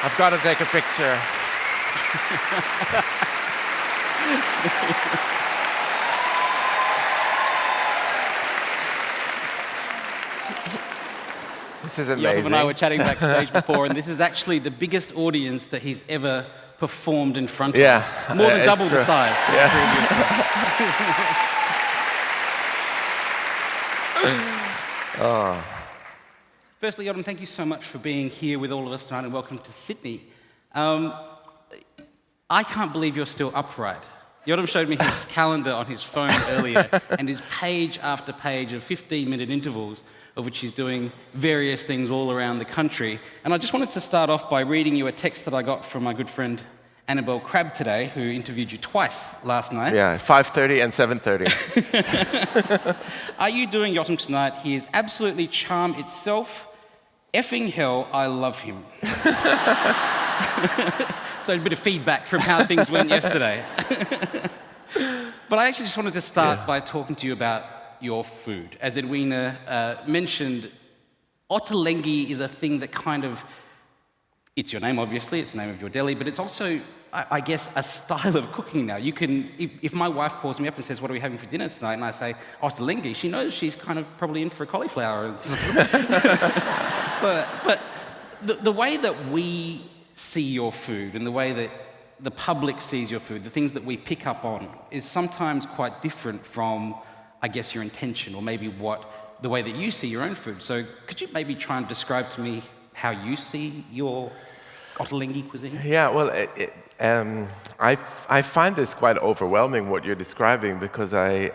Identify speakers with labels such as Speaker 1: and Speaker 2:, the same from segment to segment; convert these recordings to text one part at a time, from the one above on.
Speaker 1: I've got to take a picture. This is amazing.
Speaker 2: Yotam and I were chatting backstage before, and this is actually the biggest audience that he's ever performed in front of.
Speaker 1: Yeah,
Speaker 2: More than double
Speaker 1: true.
Speaker 2: the size.
Speaker 1: Oh.
Speaker 2: Firstly, Yotam, thank you so much for being here with all of us tonight, and welcome to Sydney. I can't believe you're still upright. Yotam showed me his calendar on his phone earlier, and his page after page of 15-minute intervals of which he's doing various things all around the country. And I just wanted to start off by reading you a text that I got from my good friend Annabelle Crabb today, who interviewed you twice last night.
Speaker 1: Yeah, 5:30 and 7:30.
Speaker 2: Are you doing Yotam tonight? He is absolutely charm itself. Effing hell, I love him. So a bit of feedback from how things went yesterday. But I actually just wanted to start by talking to you about your food. As Edwina mentioned, Ottolenghi is a thing that kind of, it's your name obviously, it's the name of your deli, but it's also, I guess, a style of cooking now. You can, if my wife calls me up and says, what are we having for dinner tonight? And I say, Ottolenghi, she knows she's kind of probably in for a cauliflower. But the way that we see your food and the way that the public sees your food, the things that we pick up on, is sometimes quite different from, I guess, your intention, or maybe the way that you see your own food. So could you maybe try and describe to me how you see your Ottolenghi cuisine?
Speaker 1: Yeah, well, I find this quite overwhelming, what you're describing, because I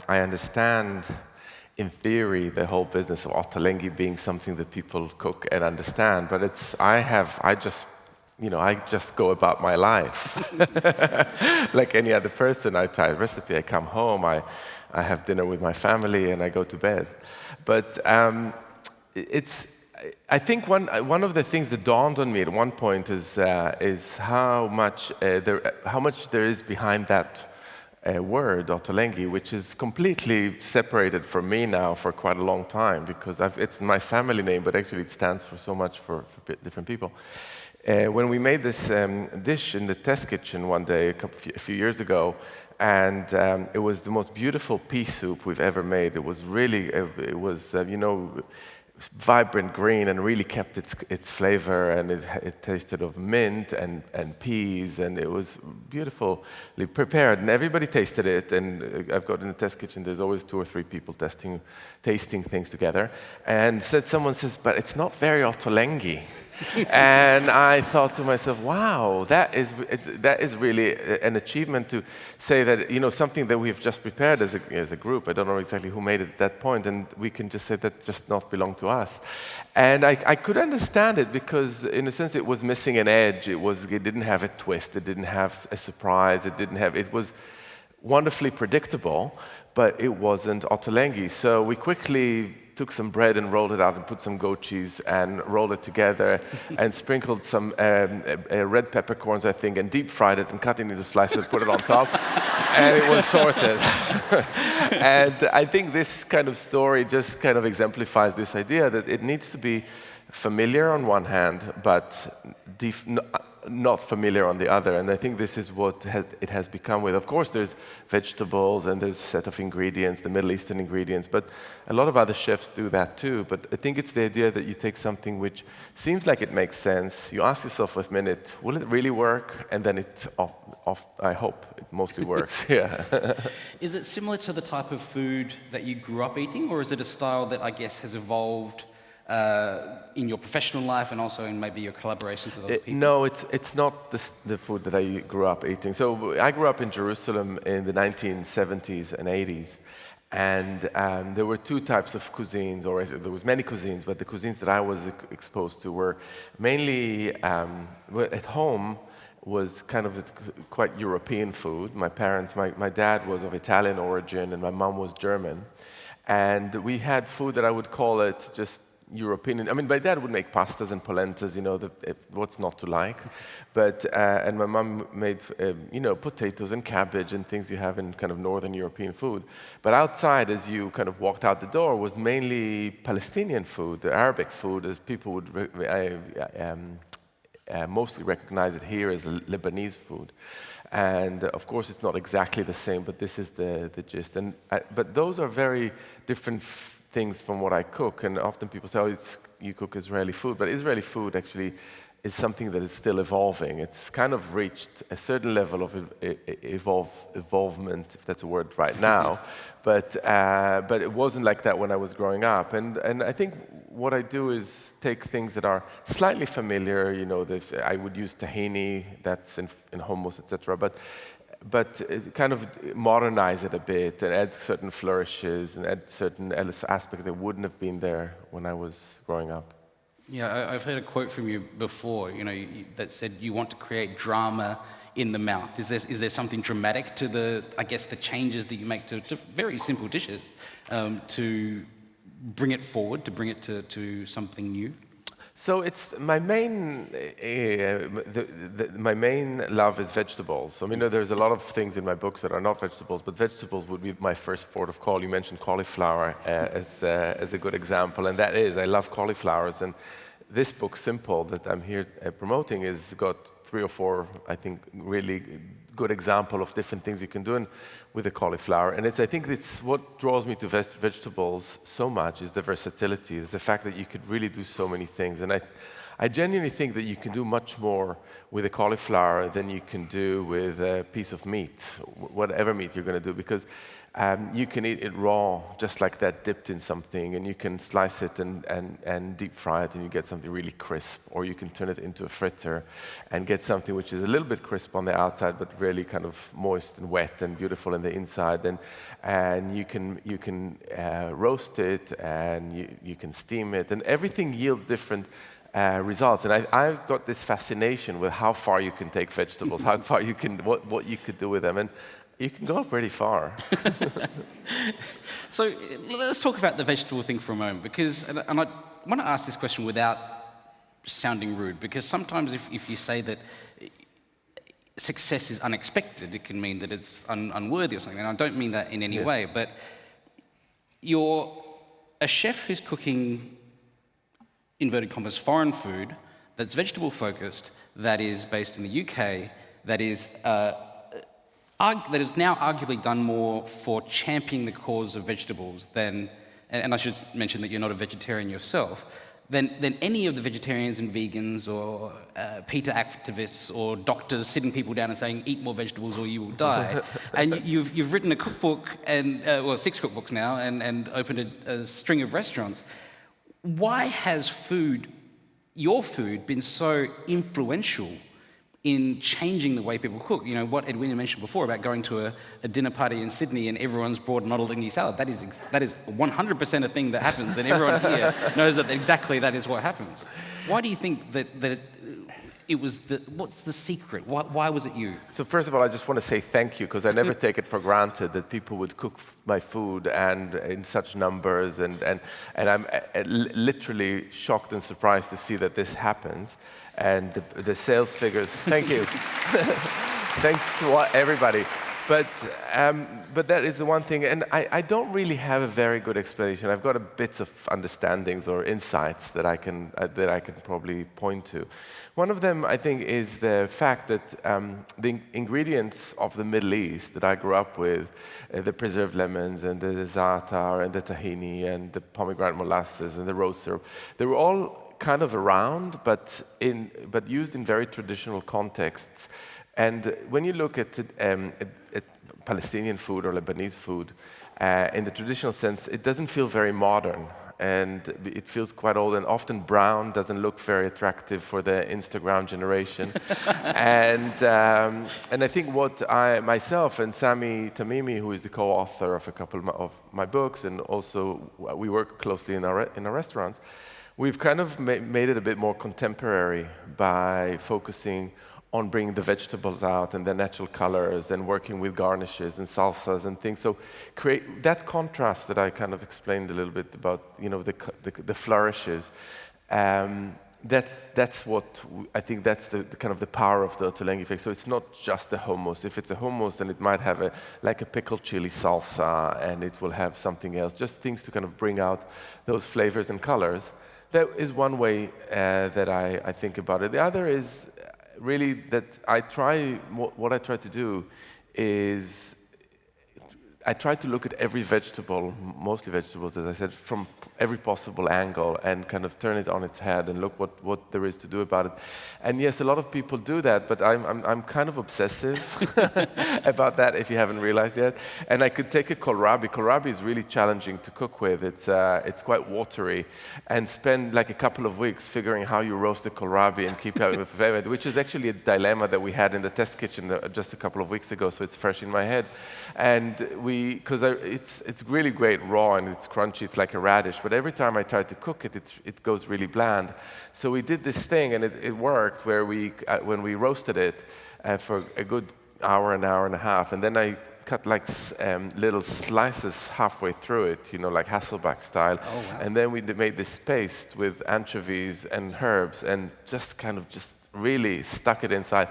Speaker 1: understand, in theory, the whole business of Ottolenghi being something that people cook and understand, but I just go about my life. Like any other person, I try a recipe, I come home, I have dinner with my family, and I go to bed. But I think one of the things that dawned on me at one point is how much there is behind that word, Ottolenghi, which is completely separated from me now for quite a long time, because it's my family name, but actually it stands for so much for different people. When we made this dish in the test kitchen one day, a few years ago, and it was the most beautiful pea soup we've ever made. It was really, vibrant green and really kept its flavor, and it tasted of mint and peas, and it was beautifully prepared, and everybody tasted it. And I've got in the test kitchen, there's always 2 or 3 people tasting things together, and someone says, but it's not very Ottolenghi. And I thought to myself, wow, that is really an achievement, to say that, something that we've just prepared as a group. I don't know exactly who made it at that point, and we can just say that just not belong to us. And I could understand it, because in a sense it was missing an edge. It didn't have a twist. It didn't have a surprise. It was wonderfully predictable, but it wasn't Ottolenghi. So we quickly took some bread and rolled it out and put some goat cheese and rolled it together and sprinkled some red peppercorns, I think, and deep fried it and cut it into slices and put it on top. And it was sorted. And I think this kind of story just kind of exemplifies this idea that it needs to be familiar on one hand, but not familiar on the other. And I think this is what it has become with. Of course, there's vegetables and there's a set of ingredients, the Middle Eastern ingredients, but a lot of other chefs do that too. But I think it's the idea that you take something which seems like it makes sense, you ask yourself a minute, will it really work? And then I hope it mostly works. Yeah.
Speaker 2: Is it similar to the type of food that you grew up eating, or is it a style that, I guess, has evolved in your professional life and also in maybe your collaborations with other people?
Speaker 1: No, it's not the food that I grew up eating. So I grew up in Jerusalem in the 1970s and 80s, and there were 2 types of cuisines, or there was many cuisines, but the cuisines that I was exposed to were mainly, at home, was kind of quite European food. My parents, my dad was of Italian origin, and my mom was German. And we had food that I would call it just European. I mean, my dad would make pastas and polentas, what's not to like. But, and my mom made, potatoes and cabbage and things you have in kind of Northern European food. But outside, as you kind of walked out the door, was mainly Palestinian food, the Arabic food, as people would mostly recognize it here as Lebanese food. And of course, it's not exactly the same, but this is the gist. But those are very different things from what I cook. And often people say, oh, you cook Israeli food. But Israeli food actually is something that is still evolving. It's kind of reached a certain level of evolvement, if that's a word right now. But it wasn't like that when I was growing up. And I think what I do is take things that are slightly familiar. You know, I would use tahini, that's in hummus, etc. But kind of modernize it a bit and add certain flourishes and add certain aspects that wouldn't have been there when I was growing up.
Speaker 2: Yeah, I've heard a quote from you before, that said you want to create drama in the mouth. Is there something dramatic to the changes that you make to very simple dishes to bring it forward, to bring it to something new?
Speaker 1: So it's my main love is vegetables. I mean, there's a lot of things in my books that are not vegetables, but vegetables would be my first port of call. You mentioned cauliflower as a good example, and I love cauliflowers. And this book, Simple, that I'm here promoting, is got 3 or 4, I think, really good example of different things you can do with the cauliflower. And I think it's what draws me to vegetables so much is the versatility, is the fact that you could really do so many things. And I genuinely think that you can do much more with a cauliflower than you can do with a piece of meat, whatever meat you're going to do, because you can eat it raw, just like that, dipped in something, and you can slice it and deep fry it, and you get something really crisp. Or you can turn it into a fritter and get something which is a little bit crisp on the outside, but really kind of moist and wet and beautiful in the inside. And you can roast it, and you can steam it, and everything yields different results. And I've got this fascination with how far you can take vegetables, how far you can, what you could do with them. And you can go pretty far.
Speaker 2: So let's talk about the vegetable thing for a moment, because, and I want to ask this question without sounding rude, because sometimes if you say that success is unexpected, it can mean that it's unworthy or something. And I don't mean that in any way, but you're a chef who's cooking, inverted commas, foreign food that's vegetable focused, that is based in the UK, that is now arguably done more for championing the cause of vegetables than, and I should mention that you're not a vegetarian yourself, than any of the vegetarians and vegans or PETA activists or doctors sitting people down and saying, eat more vegetables or you will die. And you've written a cookbook, and 6 cookbooks now, and opened a string of restaurants. Why has your food, been so influential in changing the way people cook? What Edwina mentioned before about going to a dinner party in Sydney and everyone's brought an Ottolenghi salad. That is 100% a thing that happens, and everyone here knows that exactly that is what happens. Why do you think that it was what's the secret? Why was it you? So
Speaker 1: first of all, I just want to say thank you, because I never take it for granted that people would cook my food and in such numbers, and I'm literally shocked and surprised to see that this happens. And the sales figures, thank you. Thanks to everybody. But that is the one thing, and I don't really have a very good explanation. I've got a bits of understandings or insights that I can probably point to. One of them, I think, is the fact that the ingredients of the Middle East that I grew up with, the preserved lemons and the za'atar and the tahini and the pomegranate molasses and the rose syrup, they were all kind of around, but used in very traditional contexts. And when you look at Palestinian food or Lebanese food, in the traditional sense, it doesn't feel very modern, and it feels quite old, and often brown doesn't look very attractive for the Instagram generation. And I think what myself and Sami Tamimi, who is the co-author of a couple of my books, and also we work closely in our restaurants, we've kind of made it a bit more contemporary by focusing on bringing the vegetables out and the natural colors and working with garnishes and salsas and things. So create that contrast that I kind of explained a little bit about, the flourishes. That's what I think that's the kind of the power of the Ottolenghi effect. So it's not just a hummus. If it's a hummus, then it might have like a pickled chili salsa, and it will have something else. Just things to kind of bring out those flavors and colors. that is one way that I think about it. The other is really that what I try to do is I try to look at every vegetable, mostly vegetables, as I said, from every possible angle and kind of turn it on its head and look what there is to do about it. And yes, a lot of people do that, but I'm kind of obsessive about that, if you haven't realized yet. And I could take a kohlrabi. Kohlrabi is really challenging to cook with. It's quite watery, and spend like a couple of weeks figuring how you roast a kohlrabi and keep having the flavor, which is actually a dilemma that we had in the test kitchen just a couple of weeks ago, so it's fresh in my head. And because it's really great raw and it's crunchy, it's like a radish, but every time I try to cook it, it goes really bland. So we did this thing, and it worked, where when we roasted it for a good hour, an hour and a half, and then I cut like little slices halfway through it, like Hasselback style.
Speaker 2: Oh, wow.
Speaker 1: And then we made this paste with anchovies and herbs, and just really stuck it inside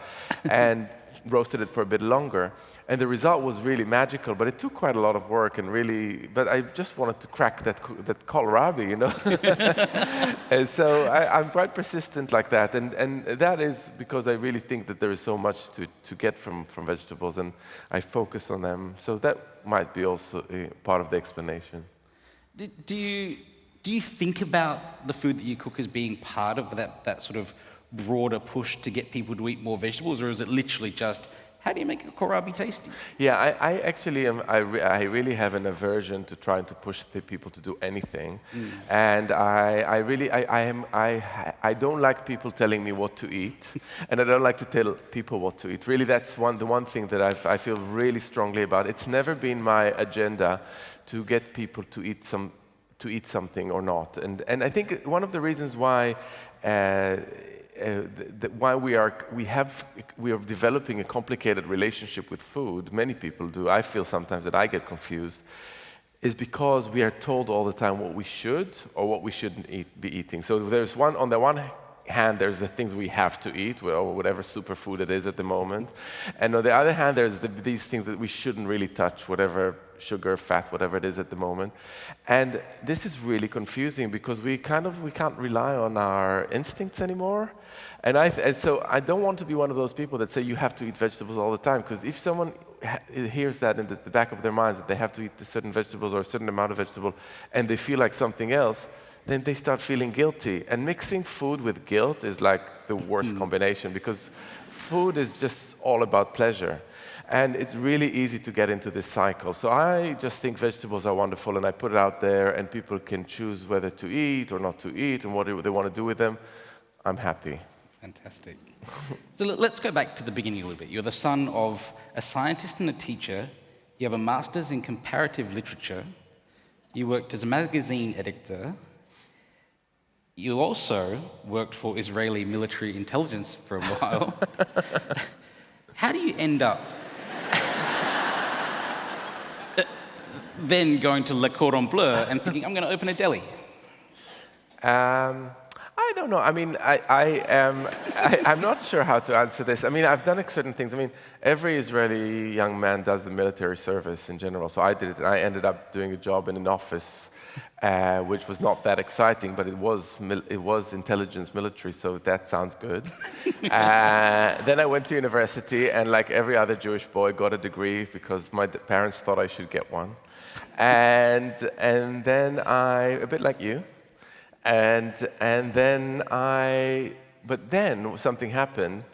Speaker 1: and roasted it for a bit longer. And the result was really magical, but it took quite a lot of work, but I just wanted to crack that kohlrabi, And so I'm quite persistent like that, and that is because I really think that there is so much to get from vegetables, and I focus on them. So that might be also part of the explanation.
Speaker 2: Do you think about the food that you cook as being part of that sort of broader push to get people to eat more vegetables, or is it literally just, how do you make a kohlrabi tasty?
Speaker 1: Yeah, I actually am. I really have an aversion to trying to push the people to do anything, and I don't like people telling me what to eat, and I don't like to tell people what to eat. Really, that's the one thing that I feel really strongly about. It's never been my agenda to get people to eat something or not, and I think one of the reasons why. Why we are developing a complicated relationship with food, many people do, I feel sometimes that I get confused, is because we are told all the time what we should or what we shouldn't be eating. So there's on the one hand, there's the things we have to eat, or whatever superfood it is at the moment. And on the other hand, there's these things that we shouldn't really touch, whatever sugar, fat, whatever it is at the moment. And this is really confusing because we can't rely on our instincts anymore. And so I don't want to be one of those people that say you have to eat vegetables all the time, because if someone hears that in the back of their minds that they have to eat certain vegetables or a certain amount of vegetable, and they feel like something else, then they start feeling guilty. And mixing food with guilt is like the worst combination, because food is just all about pleasure. And it's really easy to get into this cycle. So I just think vegetables are wonderful, and I put it out there, and people can choose whether to eat or not to eat and what they want to do with them. I'm happy.
Speaker 2: Fantastic. So let's go back to the beginning a little bit. You're the son of a scientist and a teacher. You have a master's in comparative literature. You worked as a magazine editor. You also worked for Israeli military intelligence for a while. How do you end up then going to Le Cordon Bleu and thinking, I'm going to open a deli?
Speaker 1: I don't know. I mean, I'm not sure how to answer this. I mean, I've done certain things. I mean, every Israeli young man does the military service in general. So I did it, and I ended up doing a job in an office, which was not that exciting, but it was intelligence military, so that sounds good. Then I went to university, and like every other Jewish boy, got a degree because my parents thought I should get one. And then a bit like you. But then something happened,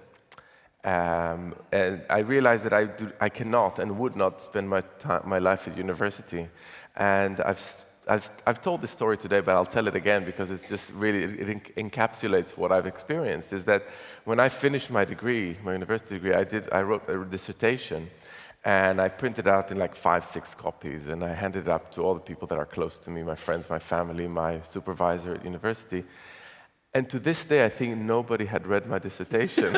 Speaker 1: and I realized that I cannot and would not spend my life at university. And I've told this story today, but I'll tell it again because it's just really, it encapsulates what I've experienced. Is that when I finished my degree, my university degree, I wrote a dissertation. And I printed out in like 5-6 copies, and I handed it up to all the people that are close to me, my friends, my family, my supervisor at university. And to this day, I think nobody had read my dissertation.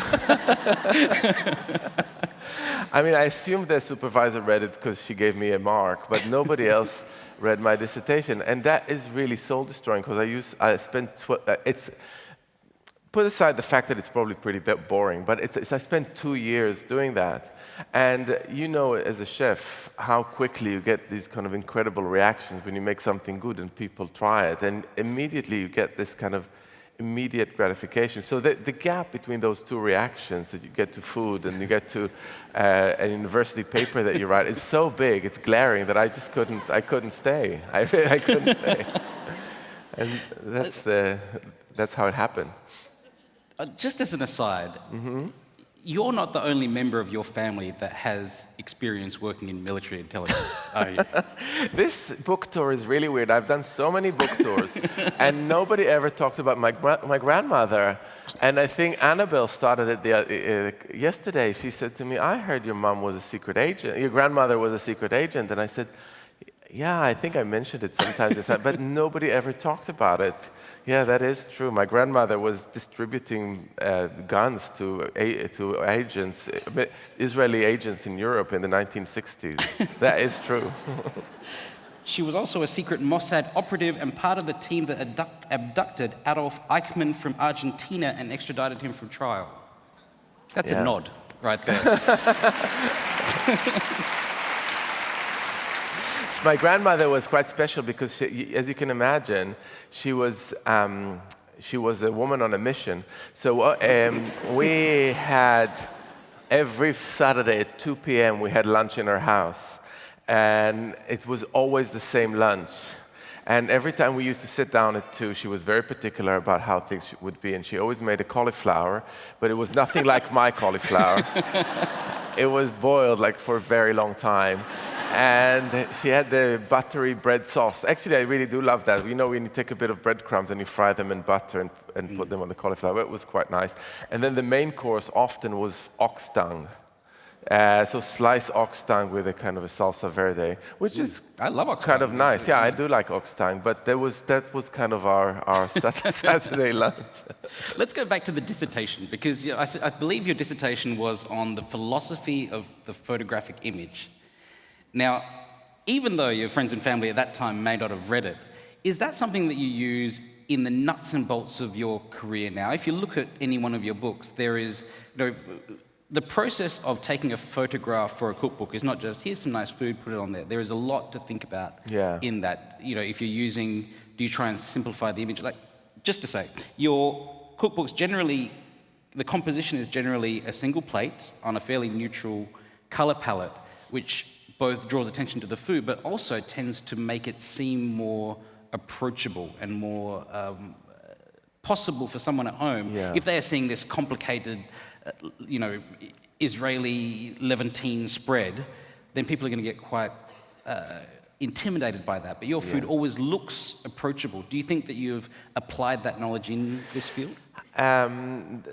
Speaker 1: I mean, I assumed the supervisor read it because she gave me a mark, but nobody else read my dissertation. And that is really soul-destroying, because put aside the fact that it's probably pretty boring, but I spent 2 years doing that. And you know, as a chef, how quickly you get these kind of incredible reactions when you make something good and people try it. And immediately you get this kind of immediate gratification. So the gap between those two reactions that you get to food and you get to a university paper that you write is so big, it's glaring, that I couldn't stay. I couldn't stay. And that's how it happened.
Speaker 2: Just as an aside, you're not the only member of your family that has experience working in military intelligence, are you?
Speaker 1: This book tour is really weird. I've done so many book tours, and nobody ever talked about my grandmother. And I think Annabelle started it yesterday. She said to me, "I heard your mom was a secret agent. Your grandmother was a secret agent." And I said, "Yeah, I think I mentioned it sometimes," but nobody ever talked about it. Yeah, that is true. My grandmother was distributing guns to agents, Israeli agents in Europe in the 1960s. That is true.
Speaker 2: She was also a secret Mossad operative and part of the team that abducted Adolf Eichmann from Argentina and extradited him for trial. That's a nod right there.
Speaker 1: My grandmother was quite special because, as you can imagine, she was a woman on a mission. So we had, every Saturday at 2 p.m., we had lunch in her house. And it was always the same lunch. And every time we used to sit down at 2, she was very particular about how things would be. And she always made a cauliflower, but it was nothing like my cauliflower. It was boiled like for a very long time. And she had the buttery bread sauce. Actually, I really do love that. You know, when you take a bit of breadcrumbs and you fry them in butter and put them on the cauliflower, it was quite nice. And then the main course often was ox tongue. So sliced ox tongue with a kind of a salsa verde, which is
Speaker 2: I love ox
Speaker 1: kind
Speaker 2: tongue.
Speaker 1: of nice. Yeah, I do like ox tongue, but that was kind of our Saturday lunch.
Speaker 2: Let's go back to the dissertation, because I believe your dissertation was on the philosophy of the photographic image. Now, even though your friends and family at that time may not have read it, is that something that you use in the nuts and bolts of your career now? If you look at any one of your books, there is, the process of taking a photograph for a cookbook is not just, here's some nice food, put it on there. There is a lot to think about in that. If you're using, do you try and simplify the image? Like, just to say, your cookbooks generally, the composition is generally a single plate on a fairly neutral color palette, which both draws attention to the food, but also tends to make it seem more approachable and more possible for someone at home. If they are seeing this complicated, Israeli Levantine spread, then people are going to get quite intimidated by that. But your food always looks approachable. Do you think that you've applied that knowledge in this field?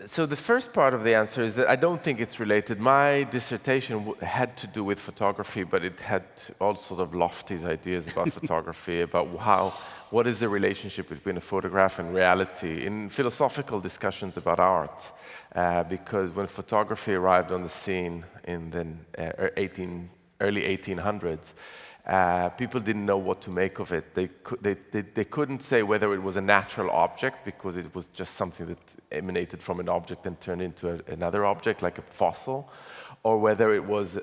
Speaker 1: So the first part of the answer is that I don't think it's related. My dissertation had to do with photography, but it had all sort of lofty ideas about photography, about what is the relationship between a photograph and reality, in philosophical discussions about art. Because when photography arrived on the scene in the early 1800s, people didn't know what to make of it. They couldn't say whether it was a natural object, because it was just something that emanated from an object and turned into another object, like a fossil, or whether it was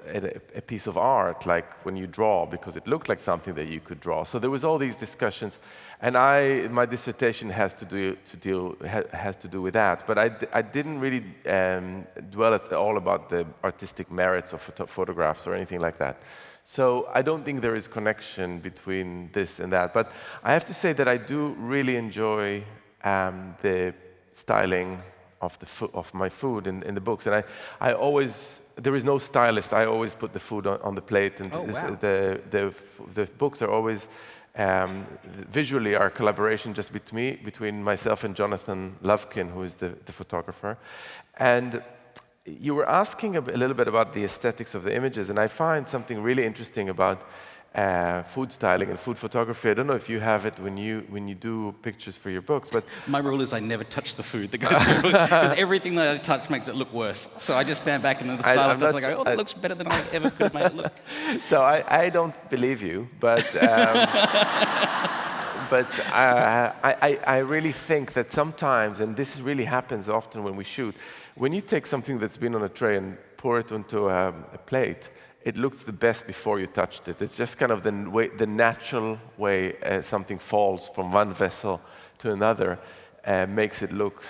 Speaker 1: a piece of art, like when you draw, because it looked like something that you could draw. So there was all these discussions, and my dissertation has to do with that. But I didn't really dwell at all about the artistic merits of photographs or anything like that. So I don't think there is connection between this and that. But I have to say that I do really enjoy the styling of my food in the books. And I always, there is no stylist. I always put the food on the plate. And the books are always, visually, our collaboration just between myself and Jonathan Lovekin, who is the photographer. And you were asking a little bit about the aesthetics of the images, and I find something really interesting about food styling and food photography. I don't know if you have it when you do pictures for your books, but
Speaker 2: my rule is I never touch the food that goes through the book, because everything that I touch makes it look worse. So I just stand back and then the stylist does like, oh, that looks better than I ever could have made it look.
Speaker 1: So I don't believe you, but But I really think that sometimes, and this really happens often when we shoot, when you take something that's been on a tray and pour it onto a plate, it looks the best before you touched it. It's just kind of the natural way something falls from one vessel to another makes it look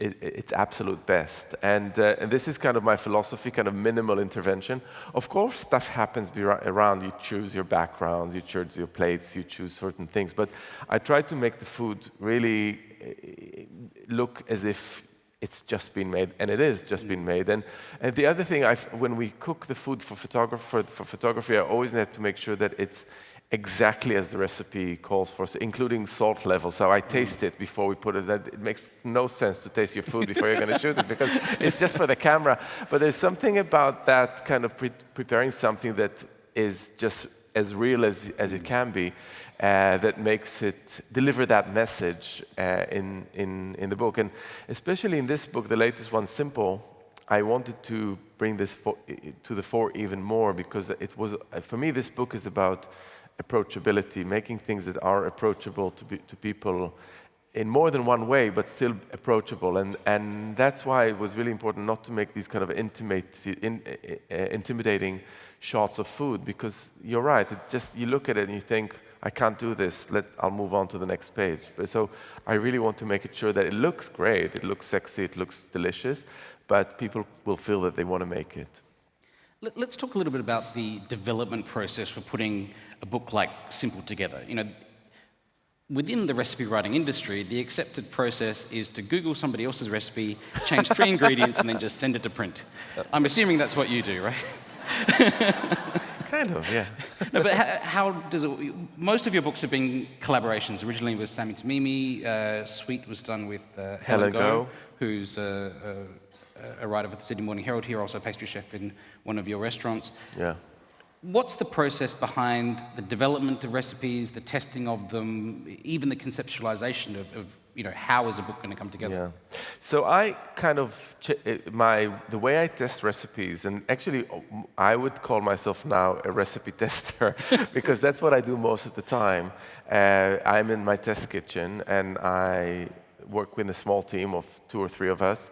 Speaker 1: its absolute best. And this is kind of my philosophy, kind of minimal intervention. Of course, stuff happens around. You choose your backgrounds, you choose your plates, you choose certain things. But I try to make the food really look as if it's just been made, and it is just been made. And the other thing, when we cook the food for photography, I always have to make sure that it's exactly as the recipe calls for, so including salt level. So I taste it before we put it. It makes no sense to taste your food before you're going to shoot it because it's just for the camera. But there's something about that kind of preparing something that is just as real as it can be that makes it deliver that message in the book. And especially in this book, the latest one, Simple, I wanted to bring this to the fore even more because it was, for me, this book is about approachability, making things that are approachable to people in more than one way, but still approachable. And that's why it was really important not to make these kind of intimidating shots of food, because you're right, it just, you look at it and you think, I can't do this, I'll move on to the next page. But so I really want to make it sure that it looks great, it looks sexy, it looks delicious, but people will feel that they want to make it.
Speaker 2: Let's talk a little bit about the development process for putting a book like Simple together. You know, within the recipe writing industry, the accepted process is to Google somebody else's recipe, change 3 ingredients, and then just send it to print. I'm assuming that's what you do, right?
Speaker 1: Kind of, yeah.
Speaker 2: No, but how does it? Most of your books have been collaborations. Originally with Sami Tamimi. Sweet was done with Helen Go, who's a writer for the Sydney Morning Herald here, also a pastry chef in one of your restaurants.
Speaker 1: Yeah.
Speaker 2: What's the process behind the development of recipes, the testing of them, even the conceptualization of how is a book going to come together?
Speaker 1: Yeah. So I kind of, the way I test recipes, and actually I would call myself now a recipe tester because that's what I do most of the time. I'm in my test kitchen and I work with a small team of 2 or 3 of us.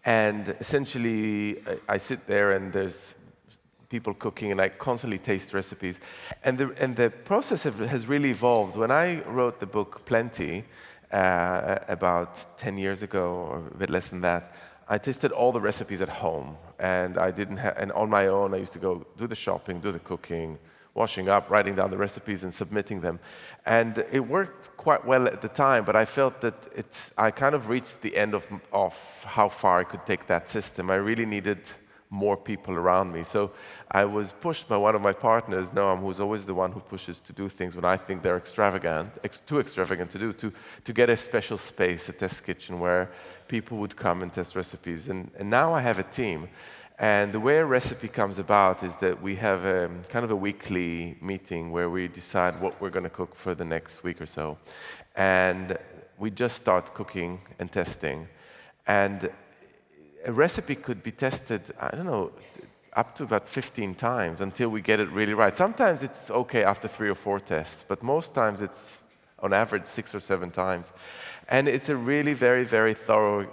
Speaker 1: And essentially I sit there and there's people cooking, and I constantly taste recipes. And the process has really evolved. When I wrote the book Plenty, about 10 years ago, or a bit less than that, I tested all the recipes at home. And and on my own, I used to go do the shopping, do the cooking, washing up, writing down the recipes and submitting them. And it worked quite well at the time, but I felt that I kind of reached the end of how far I could take that system. I really needed more people around me. So I was pushed by one of my partners, Noam, who's always the one who pushes to do things when I think they're too extravagant to do, to get a special space, a test kitchen where people would come and test recipes. And now I have a team. And the way a recipe comes about is that we have kind of a weekly meeting where we decide what we're going to cook for the next week or so. And we just start cooking and testing. And a recipe could be tested, I don't know, up to about 15 times until we get it really right. Sometimes it's okay after 3 or 4 tests, but most times it's on average 6 or 7 times. And it's a really very, very thorough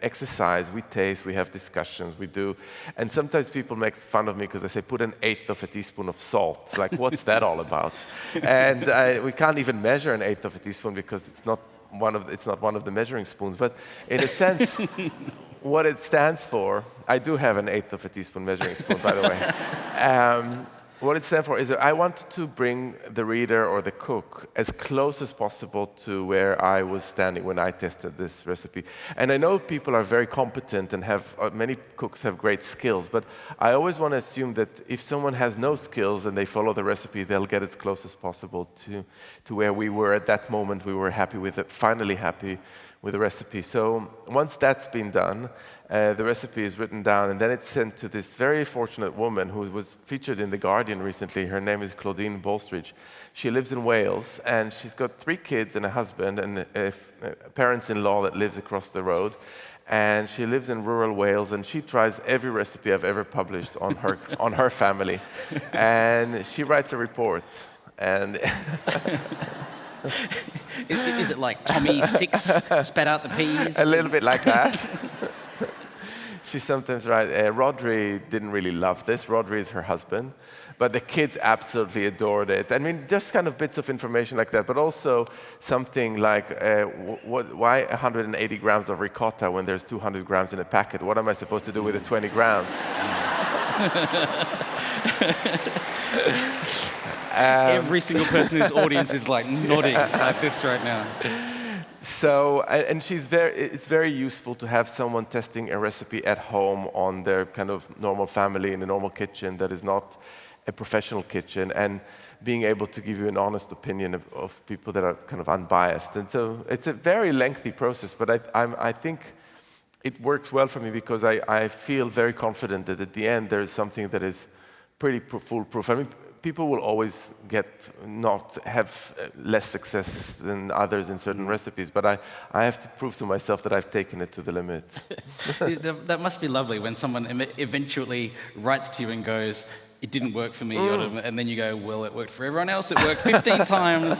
Speaker 1: exercise. We taste, we have discussions, we do. And sometimes people make fun of me because they say, put 1/8 of a teaspoon of salt. Like, what's that all about? And we can't even measure 1/8 of a teaspoon because it's not one of the measuring spoons. But in a sense, what it stands for, I do have 1/8 of a teaspoon measuring spoon, by the way. What it stands for is that I want to bring the reader or the cook as close as possible to where I was standing when I tested this recipe. And I know people are very competent and many cooks have great skills, but I always want to assume that if someone has no skills and they follow the recipe, they'll get as close as possible to where we were at that moment. We were happy with it, finally happy with the recipe. So once that's been done, the recipe is written down, and then it's sent to this very fortunate woman who was featured in The Guardian recently. Her name is Claudine Bolstridge. She lives in Wales, and she's got 3 kids and a husband and parents-in-law that lives across the road. And she lives in rural Wales, and she tries every recipe I've ever published on her family. And she writes a report. And
Speaker 2: Is it like Tommy 6 spat out the peas?
Speaker 1: A little bit like that. She's sometimes right. Rodri didn't really love this. Rodri is her husband. But the kids absolutely adored it. I mean, just kind of bits of information like that, but also something like, why 180 grams of ricotta when there's 200 grams in a packet? What am I supposed to do with the 20 grams?
Speaker 2: Every single person in this audience is like nodding like this right now.
Speaker 1: So, and it's very useful to have someone testing a recipe at home on their kind of normal family in a normal kitchen that is not a professional kitchen, and being able to give you an honest opinion of people that are kind of unbiased. And so it's a very lengthy process, but I think it works well for me because I feel very confident that at the end there is something that is pretty foolproof. I mean, people will always not have less success than others in certain recipes, but I have to prove to myself that I've taken it to the limit.
Speaker 2: That must be lovely when someone eventually writes to you and goes, "It didn't work for me," and then you go, "Well, it worked for everyone else. It worked 15 times."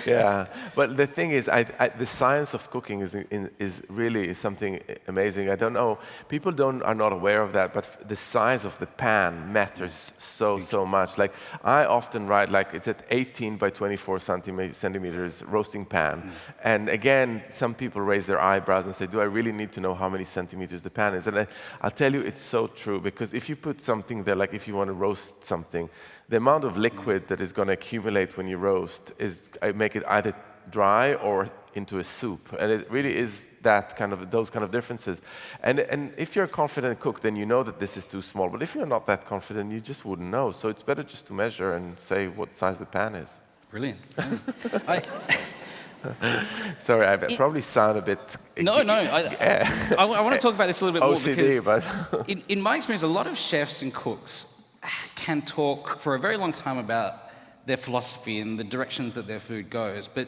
Speaker 1: Yeah, but the thing is, the science of cooking is really something amazing. I don't know, people are not aware of that, but the size of the pan matters so much. Like, I often write, like, it's at 18 by 24 centimeters roasting pan. And again, some people raise their eyebrows and say, do I really need to know how many centimeters the pan is? And I'll tell you, it's so true, because if you put something there, like if you want to roast something, the amount of liquid that is going to accumulate when you roast make it either dry or into a soup, and it really is those kind of differences. And if you're a confident cook, then you know that this is too small. But if you're not that confident, you just wouldn't know. So it's better just to measure and say what size the pan is.
Speaker 2: Brilliant.
Speaker 1: Sorry, I probably sound a bit...
Speaker 2: No. I want to talk about this a little bit more
Speaker 1: OCD,
Speaker 2: because in my experience, a lot of chefs and cooks can talk for a very long time about their philosophy and the directions that their food goes. But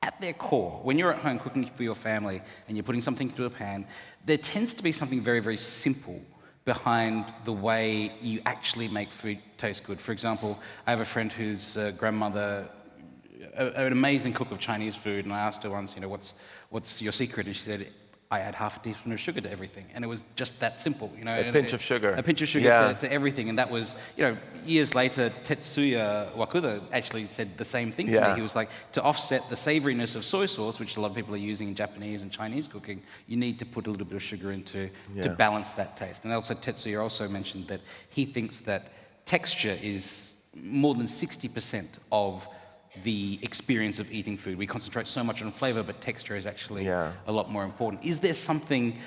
Speaker 2: at their core, when you're at home cooking for your family and you're putting something into a pan, there tends to be something very, very simple behind the way you actually make food taste good. For example, I have a friend whose grandmother, an amazing cook of Chinese food, and I asked her once, what's your secret? And she said, I add half a teaspoon of sugar to everything. And it was just that simple,
Speaker 1: A pinch of sugar.
Speaker 2: A pinch of sugar to everything. And that was, years later, Tetsuya Wakuda actually said the same thing to me. He was like, to offset the savoriness of soy sauce, which a lot of people are using in Japanese and Chinese cooking, you need to put a little bit of sugar into to balance that taste. And also Tetsuya also mentioned that he thinks that texture is more than 60% of the experience of eating food. We concentrate so much on flavor, but texture is actually a lot more important. Is there something,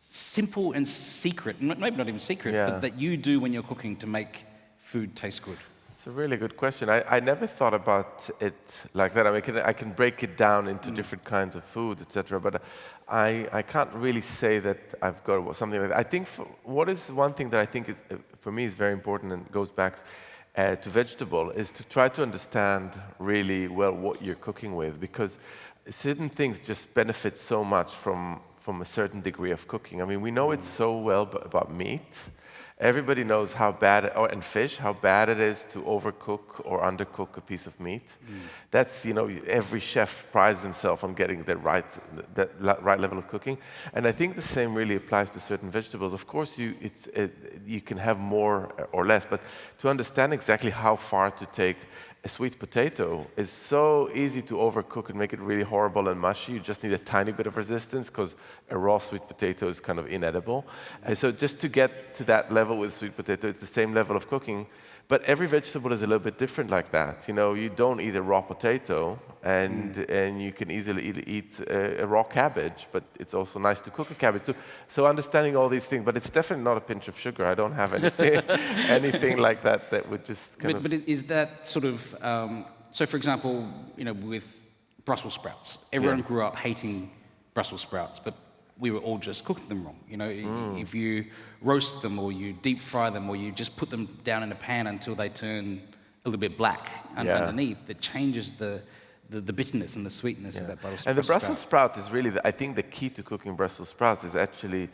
Speaker 2: simple and secret, maybe not even secret, but that you do when you're cooking to make food taste good?
Speaker 1: It's a really good question. I never thought about it like that. I mean, I can break it down into different kinds of food, etc. But I can't really say that I've got something like that. I think one thing that I think for me is very important and goes back to vegetable is to try to understand really well what you're cooking with, because certain things just benefit so much from a certain degree of cooking. I mean, we know it so well about meat. Everybody knows and fish, how bad it is to overcook or undercook a piece of meat. That's, every chef prides themselves on getting the right level of cooking. And I think the same really applies to certain vegetables. Of course, you can have more or less, but to understand exactly how far to take a sweet potato is so easy to overcook and make it really horrible and mushy. You just need a tiny bit of resistance because a raw sweet potato is kind of inedible. And so just to get to that level with sweet potato, it's the same level of cooking. But every vegetable is a little bit different like that. You don't eat a raw potato, and you can easily eat a raw cabbage, but it's also nice to cook a cabbage too. So understanding all these things, but it's definitely not a pinch of sugar. I don't have anything like that would just kind of...
Speaker 2: But is that sort of... so for example, with Brussels sprouts, everyone grew up hating Brussels sprouts, but we were all just cooking them wrong. If you roast them or you deep fry them or you just put them down in a pan until they turn a little bit black underneath, it changes the bitterness and the sweetness of that Brussels sprout.
Speaker 1: And the Brussels sprout is really, I think the key to cooking Brussels sprouts is actually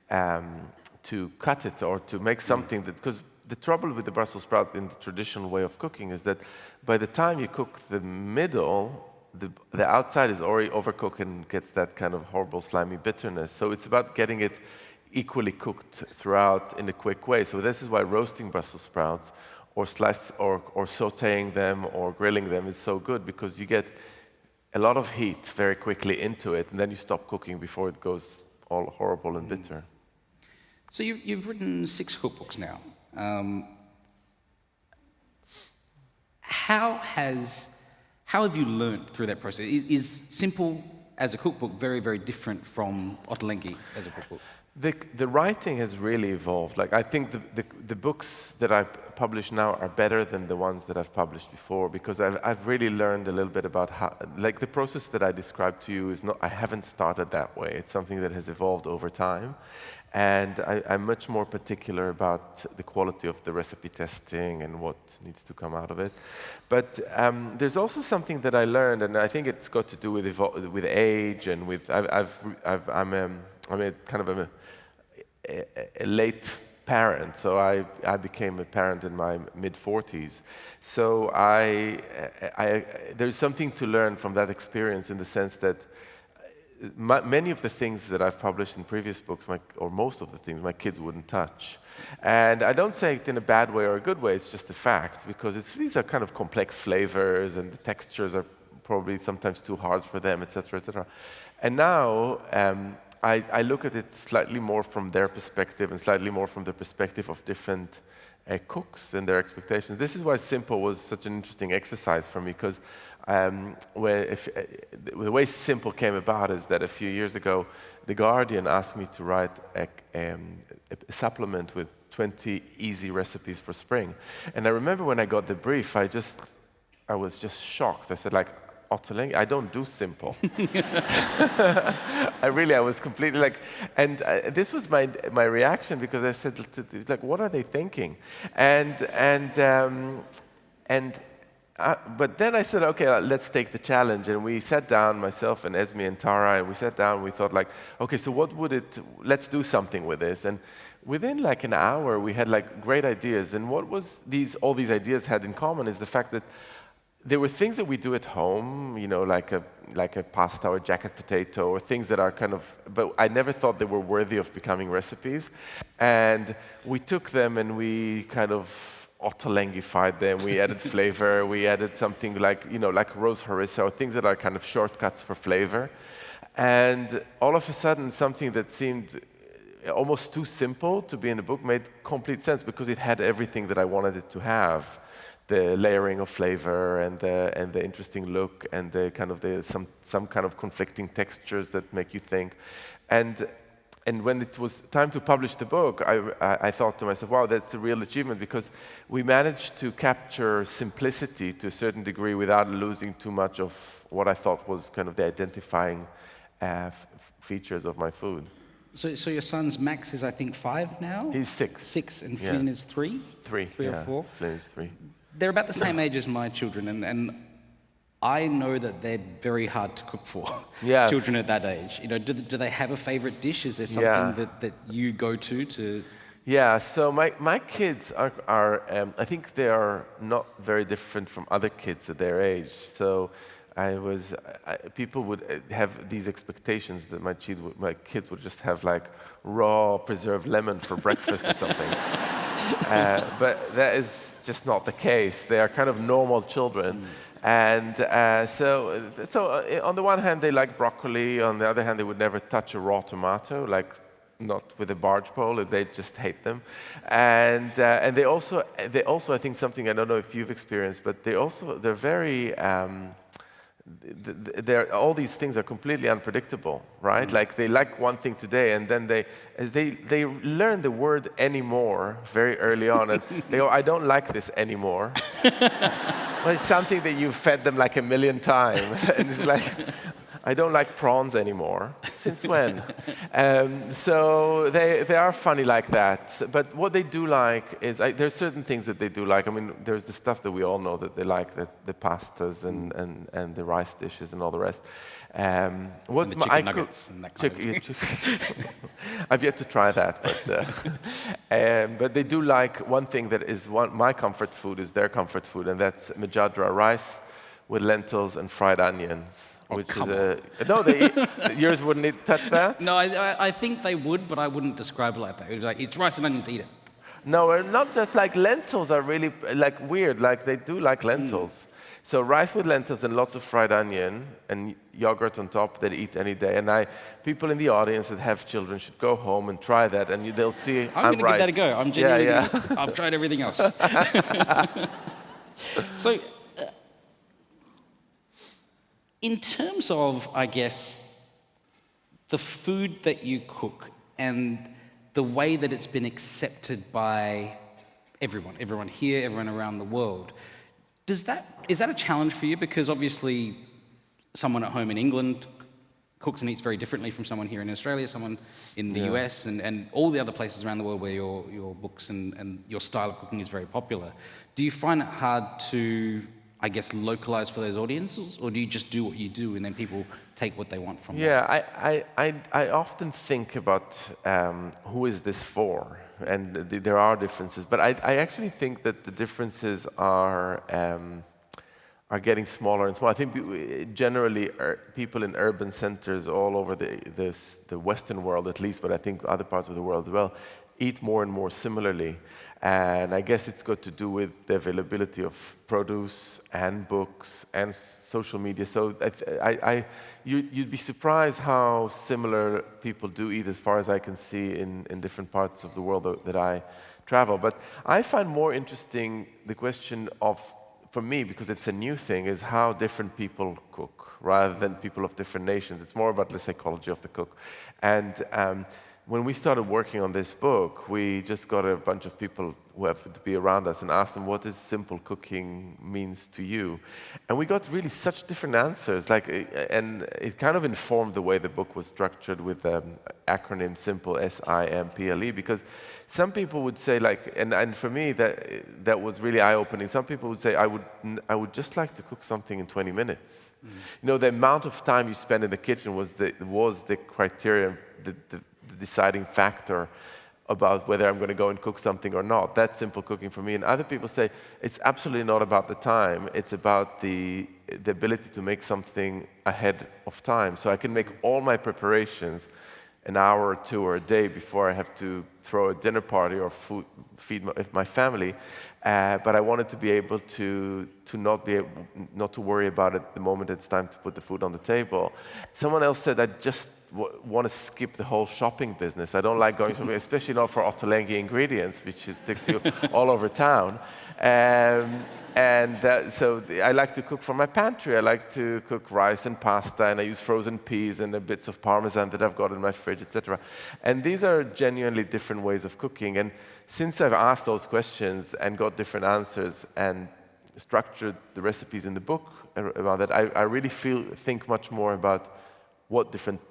Speaker 1: to cut it or to make something that, because the trouble with the Brussels sprout in the traditional way of cooking is that by the time you cook the middle, the outside is already overcooked and gets that kind of horrible slimy bitterness. So it's about getting it equally cooked throughout in a quick way. So this is why roasting Brussels sprouts or sautéing them or grilling them is so good, because you get a lot of heat very quickly into it, and then you stop cooking before it goes all horrible and bitter.
Speaker 2: So you've written 6 cookbooks now. How have you learned through that process? Is Simple as a cookbook very, very different from Ottolenghi as a cookbook?
Speaker 1: The writing has really evolved. Like, I think the books that I publish now are better than the ones that I've published before, because I've really learned a little bit about how, like, the process that I described to you is not, I haven't started that way. It's something that has evolved over time. And I'm much more particular about the quality of the recipe testing and what needs to come out of it. But there's also something that I learned, and I think it's got to do with age and with I'm a kind of a late parent, so I became a parent in my mid-40s. So there's something to learn from that experience, in the sense that many of the things that I've published in previous books, or most of the things, my kids wouldn't touch. And I don't say it in a bad way or a good way, it's just a fact, because these are kind of complex flavors, and the textures are probably sometimes too hard for them, etc., etc. And now I look at it slightly more from their perspective, and slightly more from the perspective of different cooks and their expectations. This is why Simple was such an interesting exercise for me, because the way Simple came about is that a few years ago, The Guardian asked me to write a supplement with 20 easy recipes for spring. And I remember when I got the brief, I was just shocked. I said, like, Ottolenghi, I don't do Simple. I was completely like, and this was my reaction, because I said, like, what are they thinking? But then I said, okay, let's take the challenge. And we sat down, myself and Esme and Tara, and we sat down and we thought, like, okay, so let's do something with this. And within like an hour, we had like great ideas. And what all these ideas had in common is the fact that there were things that we do at home, you know, like a pasta or jacket potato, or things that are kind of, but I never thought they were worthy of becoming recipes. And we took them and we kind of Ottolenghified them. We added flavor. We added something like, you know, like rose harissa, or things that are kind of shortcuts for flavor. And all of a sudden, something that seemed almost too simple to be in the book made complete sense, because it had everything that I wanted it to have. The layering of flavor, and the interesting look, and the kind of some kind of conflicting textures that make you think. And when it was time to publish the book, I thought to myself, wow, that's a real achievement, because we managed to capture simplicity to a certain degree without losing too much of what I thought was kind of the identifying features of my food.
Speaker 2: So your son's Max is, I think, 5 now?
Speaker 1: He's 6.
Speaker 2: 6, and Flynn is 3?
Speaker 1: 3,
Speaker 2: 3 or 4?
Speaker 1: Flynn is 3.
Speaker 2: They're about the same age as my children, and I know that they're very hard to cook for, children at that age. You know, do they have a favorite dish? Is there something that you go to?
Speaker 1: Yeah, so my kids are I think they are not very different from other kids at their age. So people would have these expectations that my kids would just have like raw preserved lemon for breakfast or something. But that is just not the case. They are kind of normal children. And so on the one hand, they like broccoli. On the other hand, they would never touch a raw tomato, like not with a barge pole. They just hate them. And they also, I think, something I don't know if you've experienced, but they're very. All these things are completely unpredictable, right? Like, they like one thing today, and then they learn the word anymore very early on, and they go, I don't like this anymore. Well, it's something that you fed them like a million times. And it's like, I don't like prawns anymore. Since when? So they are funny like that. But what they do like is, there's certain things that they do like. I mean, there's the stuff that we all know that they like, the pastas and the rice dishes and all the rest. What
Speaker 2: And the chicken nuggets and that kind of thing.
Speaker 1: I've yet to try that, but they do like one thing that is my comfort food is their comfort food, and that's Majadra rice with lentils and fried onions.
Speaker 2: Oh, come
Speaker 1: No, yours wouldn't touch that?
Speaker 2: No, I think they would, but I wouldn't describe it like that. It was like, it's rice and onions, eat it.
Speaker 1: No, not just like lentils are really like weird. Like they do like lentils. So rice with lentils and lots of fried onion and yogurt on top that eat any day. And people in the audience that have children should go home and try that, and they'll see
Speaker 2: I'm going to
Speaker 1: right.
Speaker 2: give that a go. I'm genuinely, I've tried everything else. So, in terms of, I guess, the food that you cook and the way that it's been accepted by everyone here, everyone around the world, is that a challenge for you? Because obviously someone at home in England cooks and eats very differently from someone here in Australia, someone in the US, and all the other places around the world where your books and your style of cooking is very popular. Do you find it hard to, I guess, localize for those audiences, or do you just do what you do and then people take what they want from that?
Speaker 1: Yeah, I often think about who is this for, and there are differences, but I actually think that the differences are getting smaller and smaller. I think generally people in urban centers all over the Western world at least, but I think other parts of the world as well, eat more and more similarly. And I guess it's got to do with the availability of produce and books and social media. So you'd be surprised how similar people do eat, as far as I can see in different parts of the world that I travel. But I find more interesting the question of, for me, because it's a new thing, is how different people cook, rather than people of different nations. It's more about the psychology of the cook. And when we started working on this book, we just got a bunch of people who happened to be around us and asked them, what does simple cooking means to you? And we got really such different answers, and it kind of informed the way the book was structured with the acronym SIMPLE, SIMPLE, because some people would say, and for me, that was really eye-opening. Some people would say, I would just like to cook something in 20 minutes. Mm. You know, the amount of time you spend in the kitchen was the criteria, the deciding factor about whether I'm going to go and cook something or not. That's simple cooking for me. And other people say it's absolutely not about the time. It's about the ability to make something ahead of time. So I can make all my preparations an hour or two or a day before I have to throw a dinner party or feed my family. But I wanted to be able to not to worry about it the moment it's time to put the food on the table. Someone else said, I just want to skip the whole shopping business. I don't like going shopping, especially not for Ottolenghi ingredients, which takes you all over town. So I like to cook from my pantry. I like to cook rice and pasta, and I use frozen peas and the bits of parmesan that I've got in my fridge, etc. And these are genuinely different ways of cooking. And since I've asked those questions and got different answers and structured the recipes in the book around that, I really think much more about what different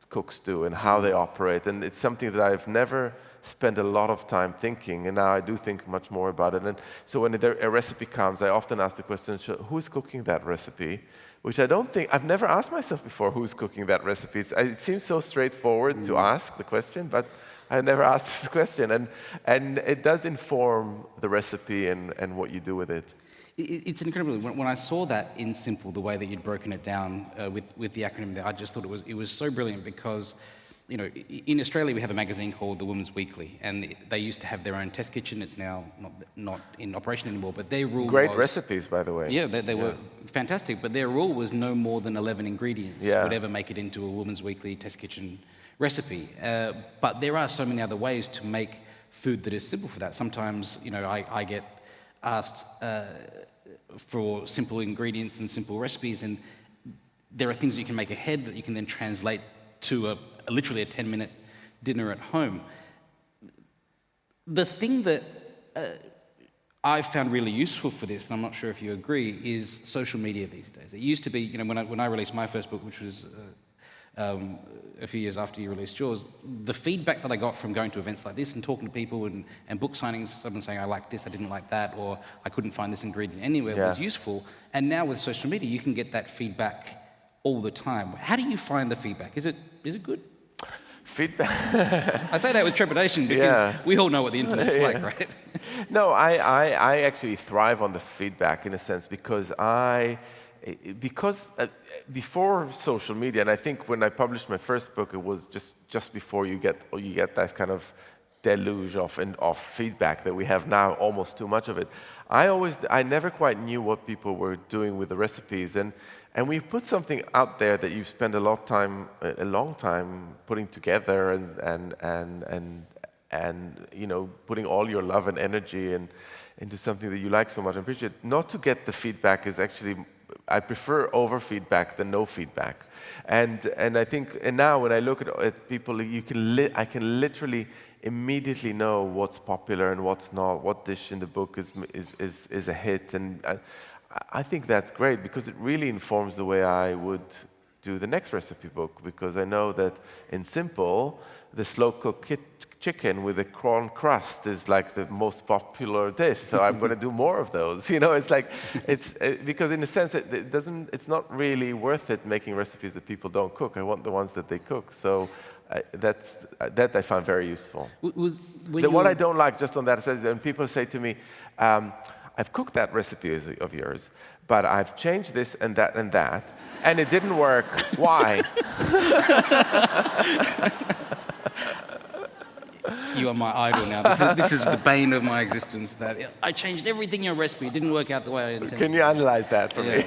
Speaker 1: cooks do and how they operate. And it's something that I've never spent a lot of time thinking, and now I do think much more about it. And so when a recipe comes, I often ask the question, who's cooking that recipe? Which I've never asked myself before, who's cooking that recipe. It seems so straightforward to ask the question, but I never asked the question. And it does inform the recipe and what you do with it.
Speaker 2: It's incredible. When I saw that in Simple, the way that you'd broken it down with the acronym there, I just thought it was so brilliant because, you know, in Australia we have a magazine called The Women's Weekly, and they used to have their own test kitchen. It's now not in operation anymore, but their rule
Speaker 1: Great recipes, by the way.
Speaker 2: Yeah, they were fantastic, but their rule was no more than 11 ingredients would ever make it into a Women's Weekly test kitchen recipe. But there are so many other ways to make food that is simple for that. Sometimes, you know, I get asked for simple ingredients and simple recipes, and there are things that you can make ahead that you can then translate to literally a 10-minute dinner at home. The thing that I've found really useful for this, and I'm not sure if you agree, is social media these days. It used to be, when I released my first book, which was a few years after you released yours, the feedback that I got from going to events like this and talking to people and book signings, someone saying, I like this, I didn't like that, or I couldn't find this ingredient anywhere, was useful. And now with social media, you can get that feedback all the time. How do you find the feedback? Is it good?
Speaker 1: Feedback.
Speaker 2: I say that with trepidation because we all know what the internet's like, right?
Speaker 1: No, I actually thrive on the feedback in a sense because before social media, and I think when I published my first book, it was just before you get that kind of deluge of feedback that we have now, almost too much of it. I never quite knew what people were doing with the recipes, and we put something out there that you've spent a long time putting together, and putting all your love and energy into something that you like so much and appreciate. Not to get the feedback is actually, I prefer over feedback than no feedback, and I think, and now when I look at people, I can literally immediately know what's popular and what's not, what dish in the book is a hit, and I think that's great because it really informs the way I would do the next recipe book, because I know that in Simple, the slow-cooked chicken with a corn crust is like the most popular dish, so I'm going to do more of those. It's like, because in a sense, it's not really worth it making recipes that people don't cook. I want the ones that they cook. So that I find very useful. What I don't like, just on that, is when people say to me, I've cooked that recipe of yours, but I've changed this and that, and it didn't work. Why?
Speaker 2: You are my idol now. This is the bane of my existence, that I changed everything in your recipe. It didn't work out the way I intended.
Speaker 1: Can you analyze that for me?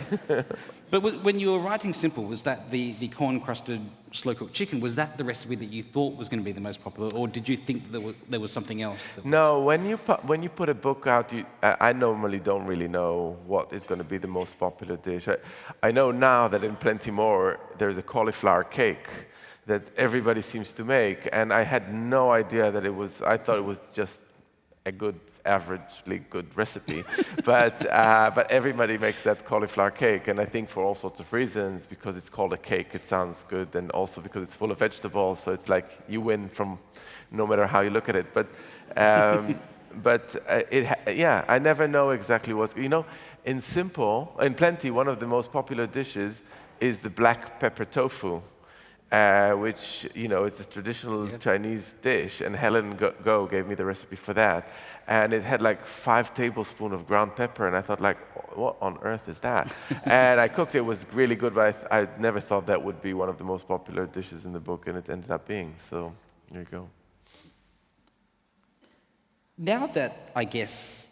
Speaker 2: But when you were writing Simple, was that the corn-crusted slow-cooked chicken, was that the recipe that you thought was going to be the most popular, or did you think that there was something else?
Speaker 1: No, when you put a book out, I normally don't really know what is going to be the most popular dish. I know now that in Plenty More, there's a cauliflower cake that everybody seems to make, and I had no idea that I thought it was just a averagely good recipe, but everybody makes that cauliflower cake, and I think for all sorts of reasons, because it's called a cake, it sounds good, and also because it's full of vegetables, so it's like you win from no matter how you look at it. But I never know exactly what's, in Plenty, one of the most popular dishes is the black pepper tofu. Which, it's a traditional Chinese dish, and Helen Go gave me the recipe for that. And it had like 5 tablespoons of ground pepper, and I thought, like, what on earth is that? And I cooked it. It was really good, but I never thought that would be one of the most popular dishes in the book, and it ended up being. So there you go.
Speaker 2: Now that, I guess,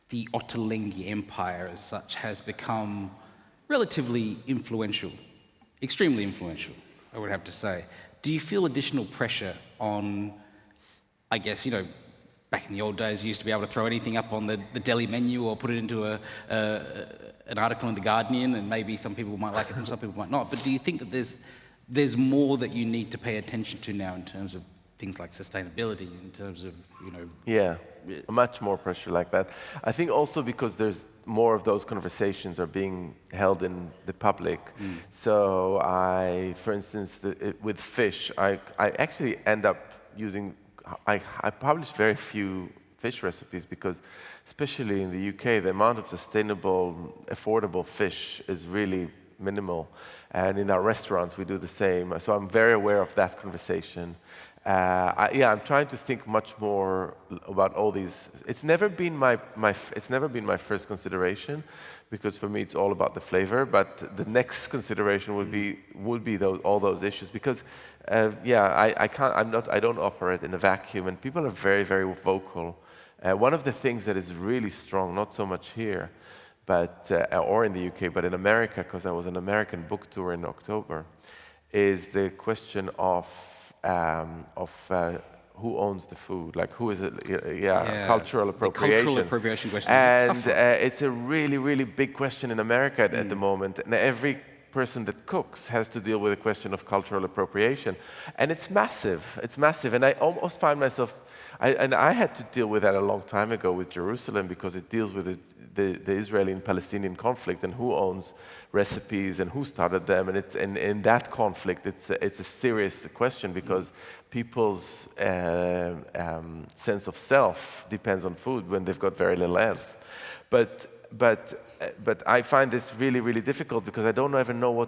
Speaker 2: the Ottolenghi empire as such has become relatively influential, extremely influential, I would have to say, do you feel additional pressure on, I guess, back in the old days, you used to be able to throw anything up on the deli menu or put it into an article in The Guardian, and maybe some people might like it and some people might not. But do you think that there's more that you need to pay attention to now in terms of things like sustainability, in terms of,
Speaker 1: Yeah, much more pressure like that. I think also because there's more of those conversations are being held in the public. So for instance, with fish, I actually end up using, I publish very few fish recipes because, especially in the UK, the amount of sustainable, affordable fish is really minimal. And in our restaurants, we do the same. So I'm very aware of that conversation. I'm trying to think much more about all these. It's never been my first consideration, because for me it's all about the flavor. But the next consideration would be all those issues, because I don't operate in a vacuum, and people are very, very vocal. One of the things that is really strong, not so much here, but or in the UK, but in America, because I was on an American book tour in October, is the question of who owns the food, like who is it? Cultural appropriation.
Speaker 2: The cultural appropriation question
Speaker 1: and
Speaker 2: is a tough one.
Speaker 1: It's a really, really big question in America at the moment, and every person that cooks has to deal with the question of cultural appropriation, and it's massive. It's massive, and I almost find myself. And I had to deal with that a long time ago with Jerusalem because it deals with the Israeli and Palestinian conflict and who owns recipes and who started them. And in that conflict, it's a serious question because people's sense of self depends on food when they've got very little else. But I find this really, really difficult because I don't even know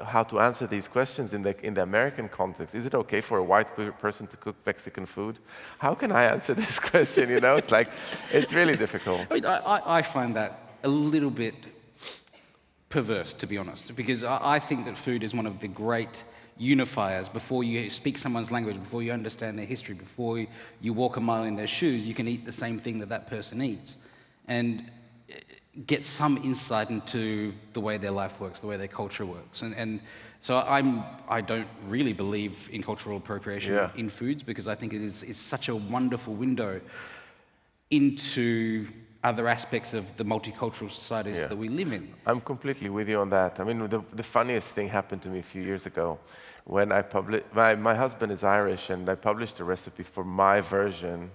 Speaker 1: how to answer these questions in the American context. Is it okay for a white person to cook Mexican food? How can I answer this question? You know, it's really difficult.
Speaker 2: I mean, I find that a little bit perverse, to be honest, because I think that food is one of the great unifiers. Before you speak someone's language, before you understand their history, before you walk a mile in their shoes, you can eat the same thing that person eats. And get some insight into the way their life works, the way their culture works. And so I don't really believe in cultural appropriation in foods because I think it's such a wonderful window into other aspects of the multicultural societies that we live in.
Speaker 1: I'm completely with you on that. I mean, the funniest thing happened to me a few years ago when I published, my husband is Irish, and I published a recipe for my version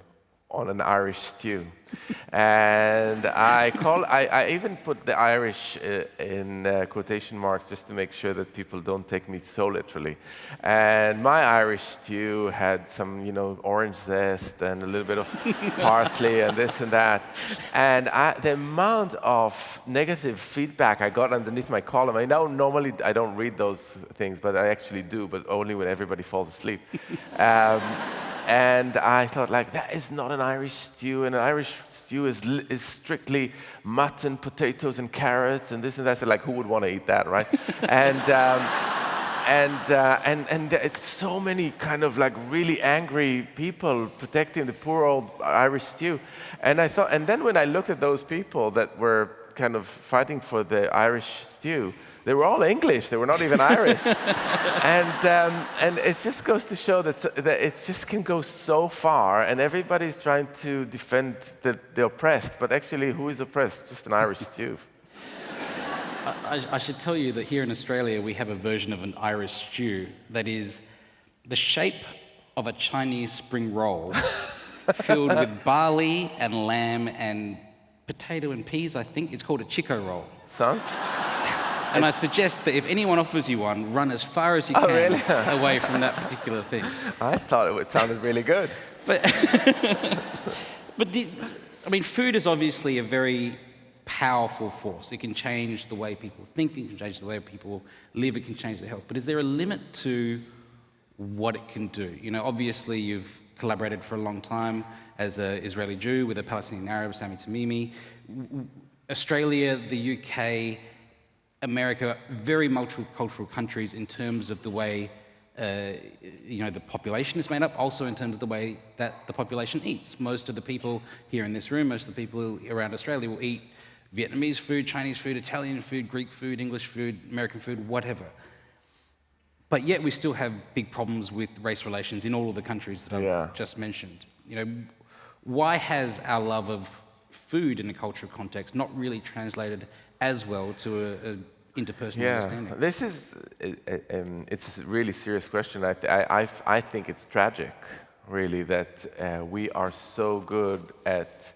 Speaker 1: on an Irish stew. And I even put the Irish in quotation marks just to make sure that people don't take me so literally. And my Irish stew had some, orange zest and a little bit of parsley and this and that. And the amount of negative feedback I got underneath my column, normally I don't read those things, but I actually do, but only when everybody falls asleep. And I thought, that is not an Irish stew. And an Irish stew is strictly mutton, potatoes, and carrots, and this and that. So, who would want to eat that, right? And it's so many kind of really angry people protecting the poor old Irish stew. And I thought, and then when I looked at those people that were kind of fighting for the Irish stew, they were all English. They were not even Irish. And it just goes to show that it just can go so far, and everybody's trying to defend the oppressed. But actually, who is oppressed? Just an Irish stew.
Speaker 2: I should tell you that here in Australia, we have a version of an Irish stew that is the shape of a Chinese spring roll filled with barley and lamb and potato and peas, I think. It's called a Chico roll.
Speaker 1: Sounds...
Speaker 2: And I suggest that if anyone offers you one, run as far as you can away from that particular thing.
Speaker 1: I thought it sounded really good.
Speaker 2: But food is obviously a very powerful force. It can change the way people think, it can change the way people live, it can change their health. But is there a limit to what it can do? Obviously you've collaborated for a long time as an Israeli Jew with a Palestinian Arab, Sami Tamimi. Australia, the UK, America, very multicultural countries in terms of the way the population is made up, also in terms of the way that the population eats. Most of the people here in this room, most of the people around Australia will eat Vietnamese food, Chinese food, Italian food, Greek food, English food, American food, whatever. But yet we still have big problems with race relations in all of the countries that I've just mentioned. Why has our love of food in a cultural context not really translated as well to an interpersonal understanding?
Speaker 1: This is it's a really serious question. I think it's tragic, really, that we are so good at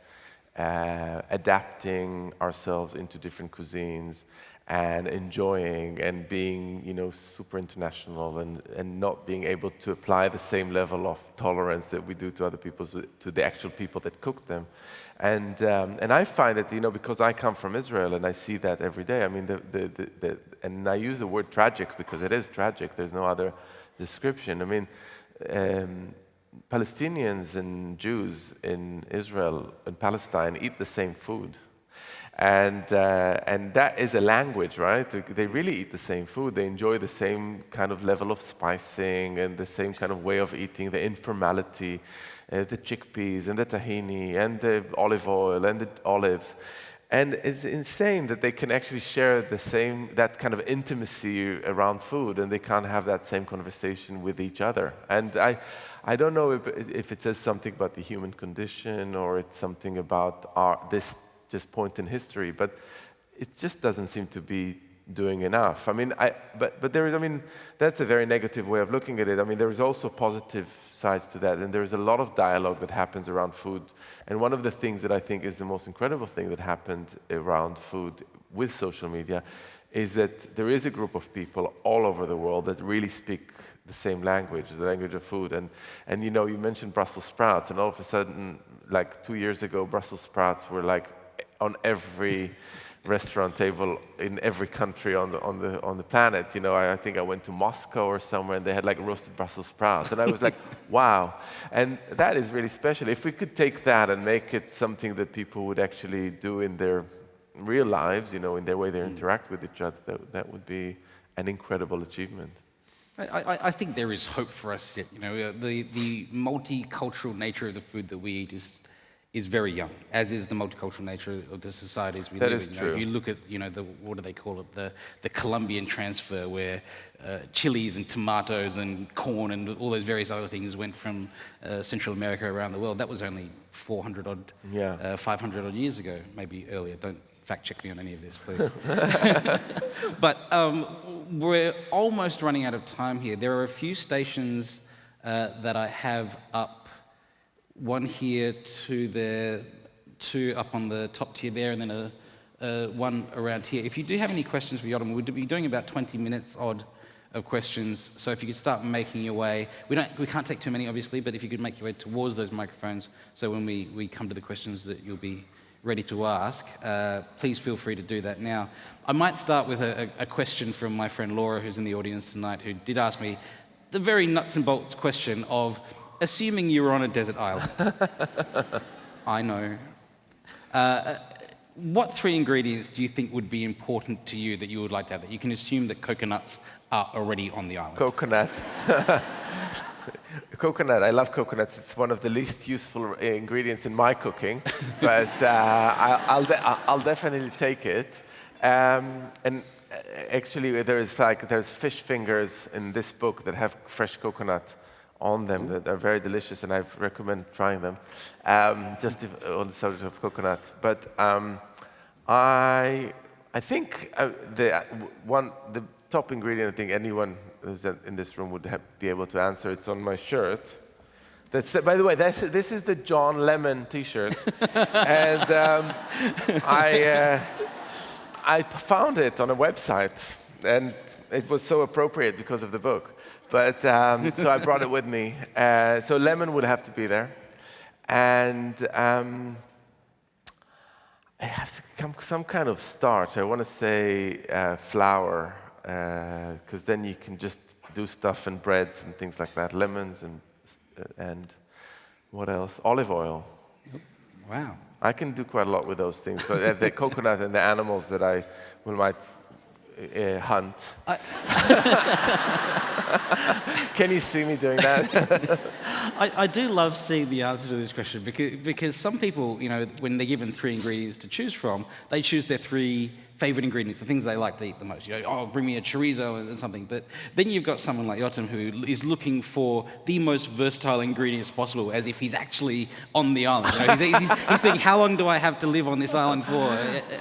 Speaker 1: adapting ourselves into different cuisines and enjoying and being, super international and not being able to apply the same level of tolerance that we do to other people, to the actual people that cook them. And I find that, because I come from Israel and I see that every day. I mean, and I use the word tragic because it is tragic. There's no other description. I mean, Palestinians and Jews in Israel and Palestine eat the same food. And that is a language, right? They really eat the same food. They enjoy the same kind of level of spicing and the same kind of way of eating, the informality, the chickpeas and the tahini and the olive oil and the olives. And it's insane that they can actually share that kind of intimacy around food, and they can't have that same conversation with each other. And I don't know if it says something about the human condition or it's something about this just point in history, but it just doesn't seem to be doing enough. I mean, but there is, I mean, that's a very negative way of looking at it. I mean, there is also positive sides to that, and there is a lot of dialogue that happens around food. And one of the things that I think is the most incredible thing that happened around food with social media is that there is a group of people all over the world that really speak the same language, the language of food. And you know, you mentioned Brussels sprouts, and all of a sudden, like 2 years ago, Brussels sprouts were like on every restaurant table in every country on the planet. You know, I think I went to Moscow or somewhere, and they had like roasted Brussels sprouts, and I was like, wow. And that is really special. If we could take that and make it something that people would actually do in their real lives, you know, in their way they interact with each other, that would be an incredible achievement.
Speaker 2: I think there is hope for us yet. You know, the multicultural nature of the food that we eat is very young, as is the multicultural nature of the societies we live in.
Speaker 1: That is true.
Speaker 2: If you look at, you know, what do they call it, the Colombian transfer, where chilies and tomatoes and corn and all those various other things went from Central America around the world. That was only 400 odd, 500 odd years ago, maybe earlier. Don't fact check me on any of this, please. But we're almost running out of time here. There are a few stations that I have up. One here, two there, two up on the top tier there, and then one around here. If you do have any questions for Yotam, we'll be doing about 20 minutes odd of questions. So if you could start making your way, we can't take too many, obviously, but if you could make your way towards those microphones, so when we come to the questions that you'll be ready to ask, please feel free to do that now. I might start with a question from my friend Laura, who's in the audience tonight, who did ask me the very nuts and bolts question of, assuming you were on a desert island, I know, what 3 ingredients do you think would be important to you that you would like to have? That you can assume that coconuts are already on the island.
Speaker 1: Coconut. Coconut, I love coconuts. It's one of the least useful ingredients in my cooking, but I'll definitely take it. And actually, there's fish fingers in this book that have fresh coconut on them that are very delicious, and I recommend trying them. Just on the subject of coconut, but I think the top ingredient, I think anyone who's in this room would be able to answer. It's on my shirt. By the way, this is the John Lemon T-shirt, and I found it on a website, and it was so appropriate because of the book. But so I brought it with me. So lemon would have to be there, and it has to come some kind of starch. I want to say flour, because then you can just do stuff in breads and things like that. Lemons and what else? Olive oil.
Speaker 2: Wow.
Speaker 1: I can do quite a lot with those things. But the coconut and the animals that I might hunt. Can you see me doing that?
Speaker 2: I do love seeing the answer to this question because some people, you know, when they're given 3 ingredients to choose from, they choose their 3 favorite ingredients, the things they like to eat the most. You know, oh, bring me a chorizo and something. But then you've got someone like Yotam who is looking for the most versatile ingredients possible, as if he's actually on the island. You know, he's thinking, how long do I have to live on this island for?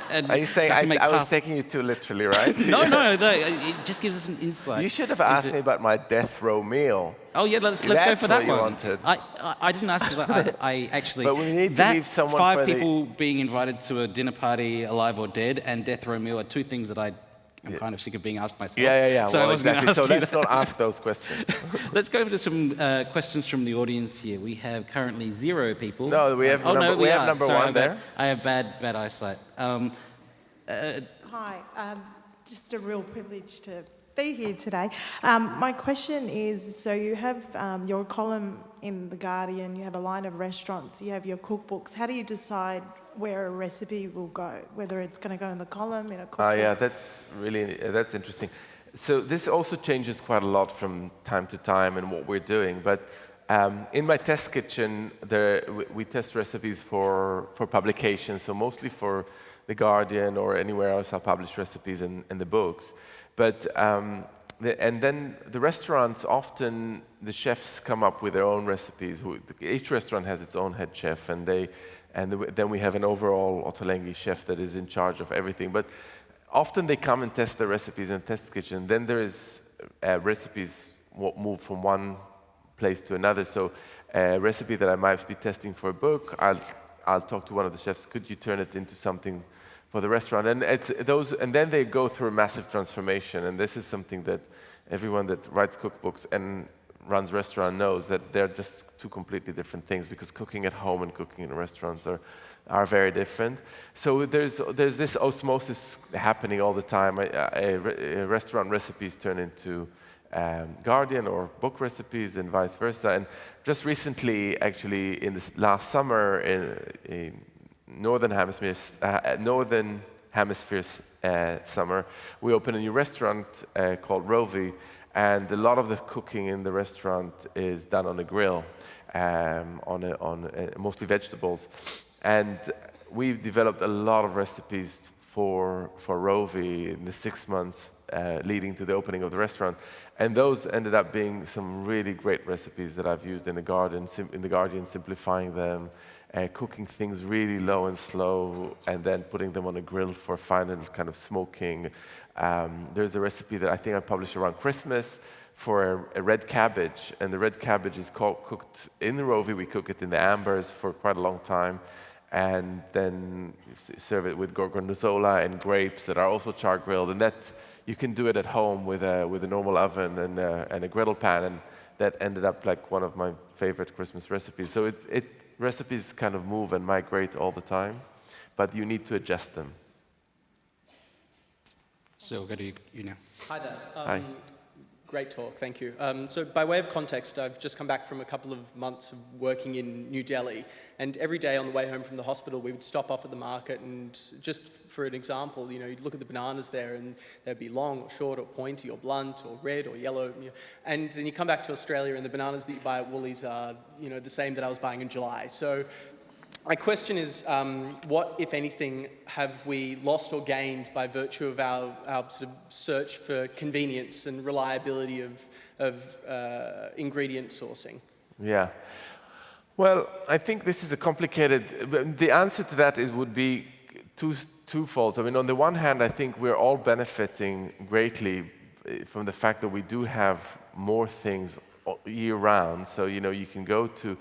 Speaker 2: And
Speaker 1: are you saying I was taking you too literally, right?
Speaker 2: No, it just gives us an insight.
Speaker 1: You should have asked me about my death row meal.
Speaker 2: Oh yeah, let's go for that
Speaker 1: one.
Speaker 2: Wanted. I didn't ask because I actually.
Speaker 1: But we need to leave someone
Speaker 2: 5
Speaker 1: for
Speaker 2: people being invited to a dinner party, alive or dead, and death row meal are 2 things that I'm kind of sick of being asked myself.
Speaker 1: Yeah.
Speaker 2: So
Speaker 1: well, exactly. So let's not ask those questions.
Speaker 2: Let's go over to some questions from the audience here. We have currently 0 people.
Speaker 1: No, we have number
Speaker 2: Sorry,
Speaker 1: 1 there.
Speaker 2: I have bad eyesight.
Speaker 3: Hi, just a real privilege to be here today. My question is, so you have your column in The Guardian, you have a line of restaurants, you have your cookbooks. How do you decide where a recipe will go, whether it's going to go in the column, in a cookbook?
Speaker 1: Yeah, that's interesting. So this also changes quite a lot from time to time in what we're doing. But in my test kitchen, we test recipes for publication, so mostly for The Guardian or anywhere else I'll publish recipes in the books. But and then the restaurants, often the chefs come up with their own recipes. Each restaurant has its own head chef, and then we have an overall Ottolenghi chef that is in charge of everything. But often they come and test the recipes in a test kitchen. Then there is recipes what move from one place to another. So a recipe that I might be testing for a book, I'll talk to one of the chefs. Could you turn it into something for the restaurant? And it's those, and then they go through a massive transformation. And this is something that everyone that writes cookbooks and runs restaurant knows, that they're just two completely different things, because cooking at home and cooking in restaurants are very different. So there's this osmosis happening all the time. Restaurant recipes turn into Guardian or book recipes and vice versa. And just recently, actually, in this last summer, in Northern Hemisphere's summer, we opened a new restaurant called Rovi, and a lot of the cooking in the restaurant is done on a grill, mostly vegetables. And we've developed a lot of recipes for Rovi in the 6 months leading to the opening of the restaurant. And those ended up being some really great recipes that I've used in the Guardian, simplifying them, cooking things really low and slow, and then putting them on a grill for final kind of smoking. There's a recipe that I think I published around Christmas for a red cabbage, and the red cabbage is cooked in the Rovi. We cook it in the ambers for quite a long time, and then serve it with gorgonzola and grapes that are also char grilled, and that you can do it at home with a normal oven and a griddle pan, and that ended up like one of my favorite Christmas recipes. So recipes kind of move and migrate all the time, but you need to adjust them.
Speaker 2: So we'll go to you now.
Speaker 4: Hi there.
Speaker 1: Hi.
Speaker 4: Great talk, thank you. So by way of context, I've just come back from a couple of months of working in New Delhi, and every day on the way home from the hospital, we would stop off at the market, and just for an example, you'd look at the bananas there, and they'd be long or short or pointy or blunt or red or yellow, and then you come back to Australia, and the bananas that you buy at Woolies are, the same that I was buying in July. So my question is, what, if anything, have we lost or gained by virtue of our sort of search for convenience and reliability of ingredient sourcing?
Speaker 1: Yeah. Well, I think this is a complicated. The answer to that would be twofold. I mean, on the one hand, I think we're all benefiting greatly from the fact that we do have more things year round. So you can go to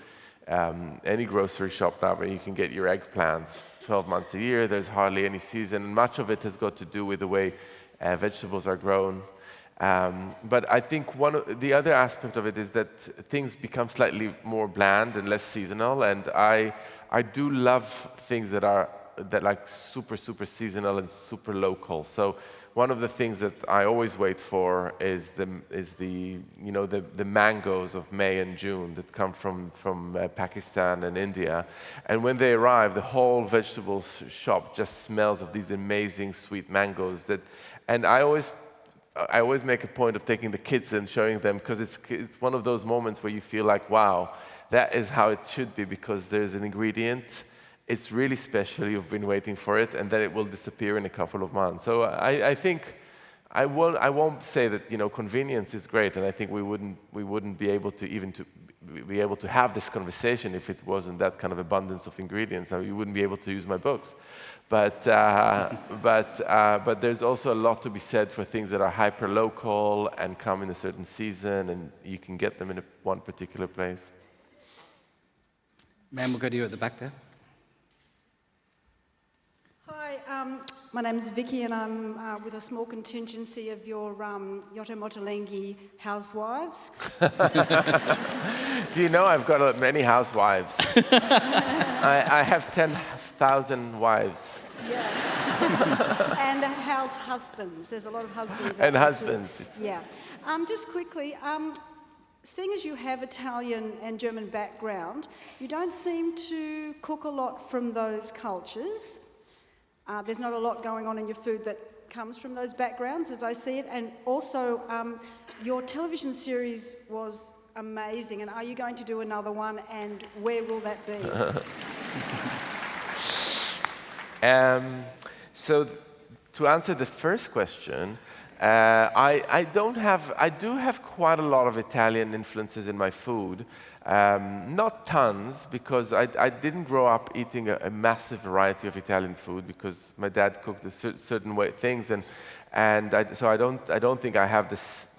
Speaker 1: any grocery shop now where you can get your eggplants 12 months a year. There's hardly any season, and much of it has got to do with the way vegetables are grown. But I think the other aspect of it is that things become slightly more bland and less seasonal, and I do love things that like super seasonal and super local. So one of the things that I always wait for is the mangoes of May and June that come from Pakistan and India, and when they arrive, the whole vegetables shop just smells of these amazing sweet mangoes. And I always make a point of taking the kids and showing them, because it's one of those moments where you feel like, wow, that is how it should be, because there's an ingredient. It's really special, you've been waiting for it, and then it will disappear in a couple of months. So I think I won't say that convenience is great, and I think we wouldn't be able to have this conversation if it wasn't that kind of abundance of ingredients. You wouldn't be able to use my books. But there's also a lot to be said for things that are hyper local and come in a certain season, and you can get them in one particular place.
Speaker 2: Ma'am, we'll go to you at the back there.
Speaker 5: Hi, my name's Vicky, and I'm with a small contingency of your Yotam Ottolenghi housewives.
Speaker 1: Do you know I've got many housewives? I have 10,000 wives.
Speaker 5: Yeah. And house husbands. There's a lot of husbands.
Speaker 1: And husbands.
Speaker 5: Too. Yeah. Just quickly, seeing as you have Italian and German background, you don't seem to cook a lot from those cultures. There's not a lot going on in your food that comes from those backgrounds, as I see it. And also, your television series was amazing. And are you going to do another one? And where will that be?
Speaker 1: So, to answer the first question, I do have quite a lot of Italian influences in my food. Not tons, because I didn't grow up eating a massive variety of Italian food, because my dad cooked certain things, so I don't think I have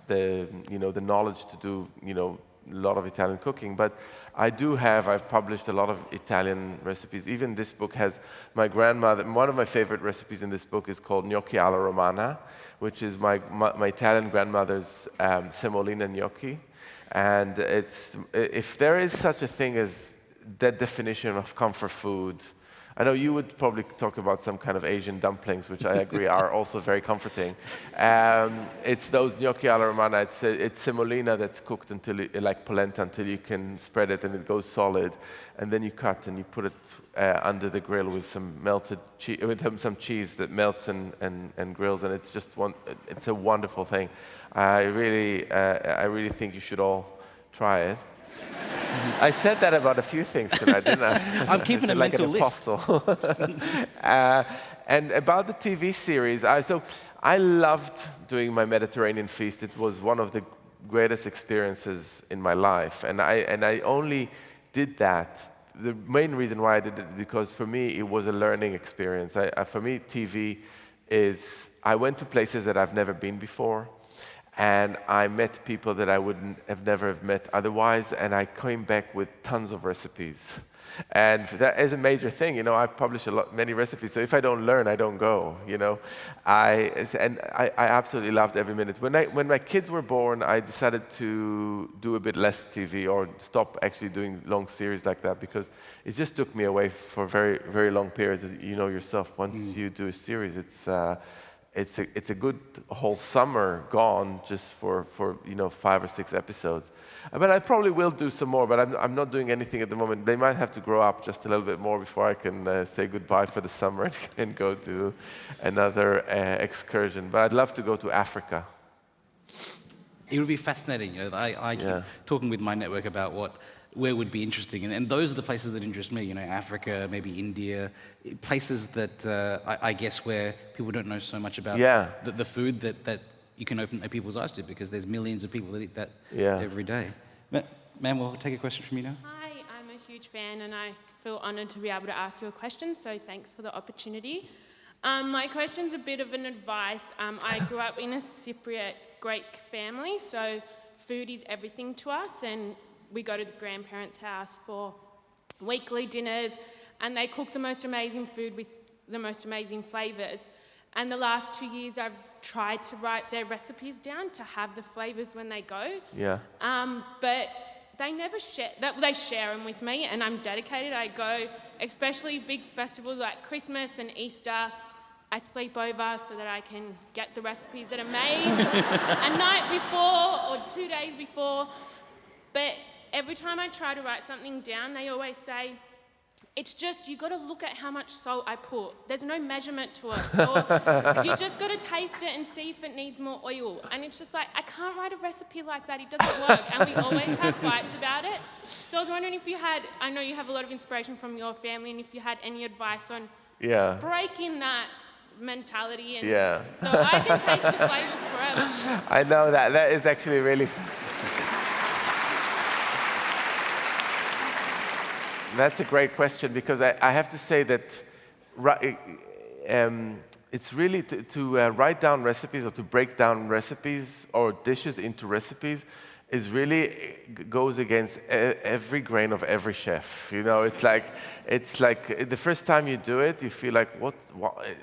Speaker 1: the knowledge to do a lot of Italian cooking. But I've published a lot of Italian recipes. Even this book has my grandmother. One of my favorite recipes in this book is called gnocchi alla romana, which is my Italian grandmother's semolina gnocchi. And if there is such a thing as that definition of comfort food, I know you would probably talk about some kind of Asian dumplings, which I agree are also very comforting. It's those gnocchi alla romana. It's semolina that's cooked like polenta, until you can spread it and it goes solid, and then you cut and you put it under the grill with some melted cheese, with some cheese that melts and grills, and it's a wonderful thing. I really think you should all try it. I said that about a few things tonight, didn't I?
Speaker 2: I'm keeping a mental list.
Speaker 1: Like an apostle. And about the TV series, I loved doing my Mediterranean feast. It was one of the greatest experiences in my life, and I only did that. The main reason why I did it because for me it was a learning experience. For me, TV is I went to places that I've never been before. And I met people that I wouldn't have never have met otherwise, and I came back with tons of recipes. And that is a major thing, I publish many recipes, so if I don't learn, I don't go, I absolutely loved every minute. When my kids were born, I decided to do a bit less TV, or stop actually doing long series like that, because it just took me away for very, very long periods. You know yourself, once you do a series, it's a good whole summer gone just for 5 or 6 episodes. But I probably will do some more, but I'm not doing anything at the moment. They might have to grow up just a little bit more before I can say goodbye for the summer and go to another excursion. But I'd love to go to Africa.
Speaker 2: It would be fascinating. I keep talking with my network about where would be interesting, and those are the places that interest me. Africa, maybe India, places that I guess where people don't know so much about the food that you can open people's eyes to, because there's millions of people that eat that every day. Ma'am, we'll take a question from you now.
Speaker 6: Hi, I'm a huge fan, and I feel honoured to be able to ask you a question. So thanks for the opportunity. My question's a bit of an advice. I grew up in a Cypriot Greek family, so food is everything to us, and we go to the grandparents' house for weekly dinners, and they cook the most amazing food with the most amazing flavours. And the last 2 years, I've tried to write their recipes down to have the flavours when they go.
Speaker 1: Yeah.
Speaker 6: But they never share. They share them with me, and I'm dedicated. I go, especially big festivals like Christmas and Easter. I sleep over so that I can get the recipes that are made a night before or 2 days before. But every time I try to write something down, they always say, it's just, you got to look at how much salt I put. There's no measurement to it. Or you just got to taste it and see if it needs more oil. And it's just like, I can't write a recipe like that. It doesn't work. And we always have fights about it. So I was wondering if you had, I know you have a lot of inspiration from your family, and if you had any advice on breaking that mentality, and so I can taste the flavors forever.
Speaker 1: I know that is actually really that's a great question, because I have to say that it's really to write down recipes, or to break down recipes or dishes into recipes, is really goes against every grain of every chef. It's like the first time you do it, you feel like, what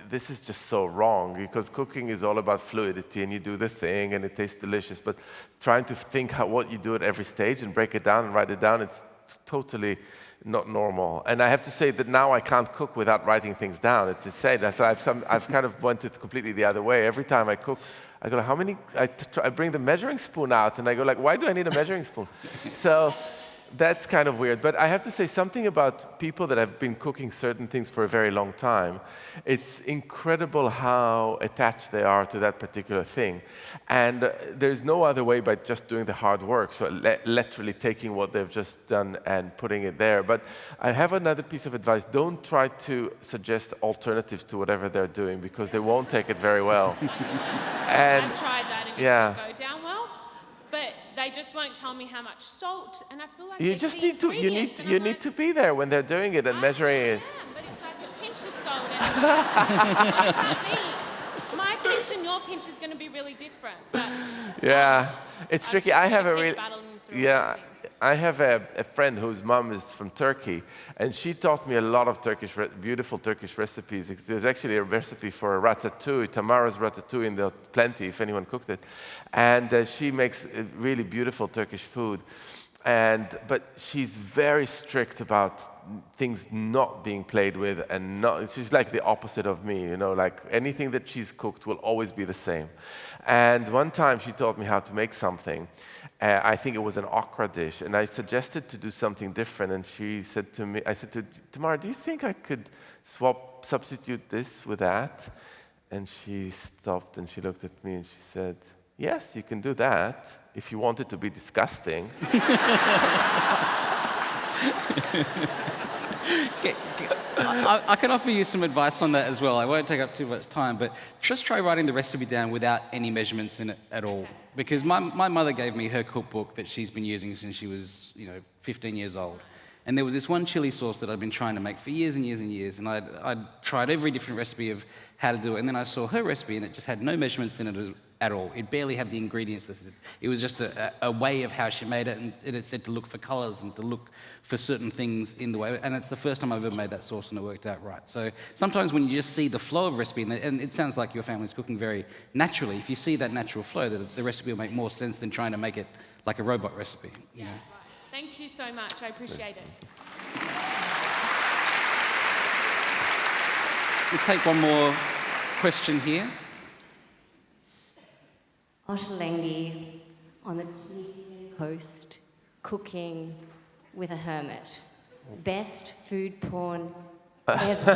Speaker 1: this is just so wrong, because cooking is all about fluidity, and you do the thing and it tastes delicious. But trying to think what you do at every stage and break it down and write it down, it's totally not normal. And I have to say that now I can't cook without writing things down. It's insane. So I've kind of went it completely the other way. Every time I cook, I go, how many? I bring the measuring spoon out, and I go like, why do I need a measuring spoon? So, That's kind of weird, but I have to say something about people that have been cooking certain things for a very long time. It's incredible how attached they are to that particular thing. And there's no other way but just doing the hard work, so literally taking what they've just done and putting it there. But I have another piece of advice. Don't try to suggest alternatives to whatever they're doing, because they won't take it very well. And
Speaker 6: I've tried that and it
Speaker 1: yeah.
Speaker 6: doesn't go down well. But they just won't tell me how much salt, and I feel like
Speaker 1: You
Speaker 6: they're
Speaker 1: just
Speaker 6: key
Speaker 1: need to,
Speaker 6: ingredients, and
Speaker 1: you
Speaker 6: I'm
Speaker 1: need
Speaker 6: like,
Speaker 1: to be there when they're doing it and measuring it.
Speaker 6: I but it's like a pinch of salt, and it's like, what does that mean? My pinch and your pinch is going to be really different. But
Speaker 1: Yeah, it's tricky.
Speaker 6: just
Speaker 1: I have
Speaker 6: gonna
Speaker 1: a
Speaker 6: keep
Speaker 1: real,
Speaker 6: battling through
Speaker 1: yeah,
Speaker 6: everything.
Speaker 1: I have a friend whose mom is from Turkey, and she taught me a lot of beautiful Turkish recipes. There's actually a recipe for a ratatouille, Tamara's ratatouille, in the plenty, if anyone cooked it. And she makes really beautiful Turkish food. But she's very strict about things not being played with, and she's like the opposite of me, you know, like anything that she's cooked will always be the same. And one time she taught me how to make something. I think it was an okra dish, and I suggested to do something different, and she said to me, I said to Tamara, do you think I could substitute this with that? And she stopped and she looked at me and she said, yes, you can do that, if you want it to be disgusting.
Speaker 2: I can offer you some advice on that as well. I won't take up too much time, but just try writing the recipe down without any measurements in it at all. Because my mother gave me her cookbook that she's been using since she was, 15 years old. And there was this one chili sauce that I'd been trying to make for years and years and years, and I'd tried every different recipe of how to do it, and then I saw her recipe, and it just had no measurements in it at all. It barely had the ingredients listed. It was just a way of how she made it, and it said to look for colors and to look for certain things in the way, and it's the first time I've ever made that sauce and it worked out right. So sometimes when you just see the flow of recipe, and it sounds like your family's cooking very naturally, if you see that natural flow, the recipe will make more sense than trying to make it like a robot recipe. You know?
Speaker 6: Right. Thank you so much. I appreciate it.
Speaker 2: We'll take one more question here.
Speaker 7: Ottolenghi on the East Coast, cooking with a hermit. Best food porn ever.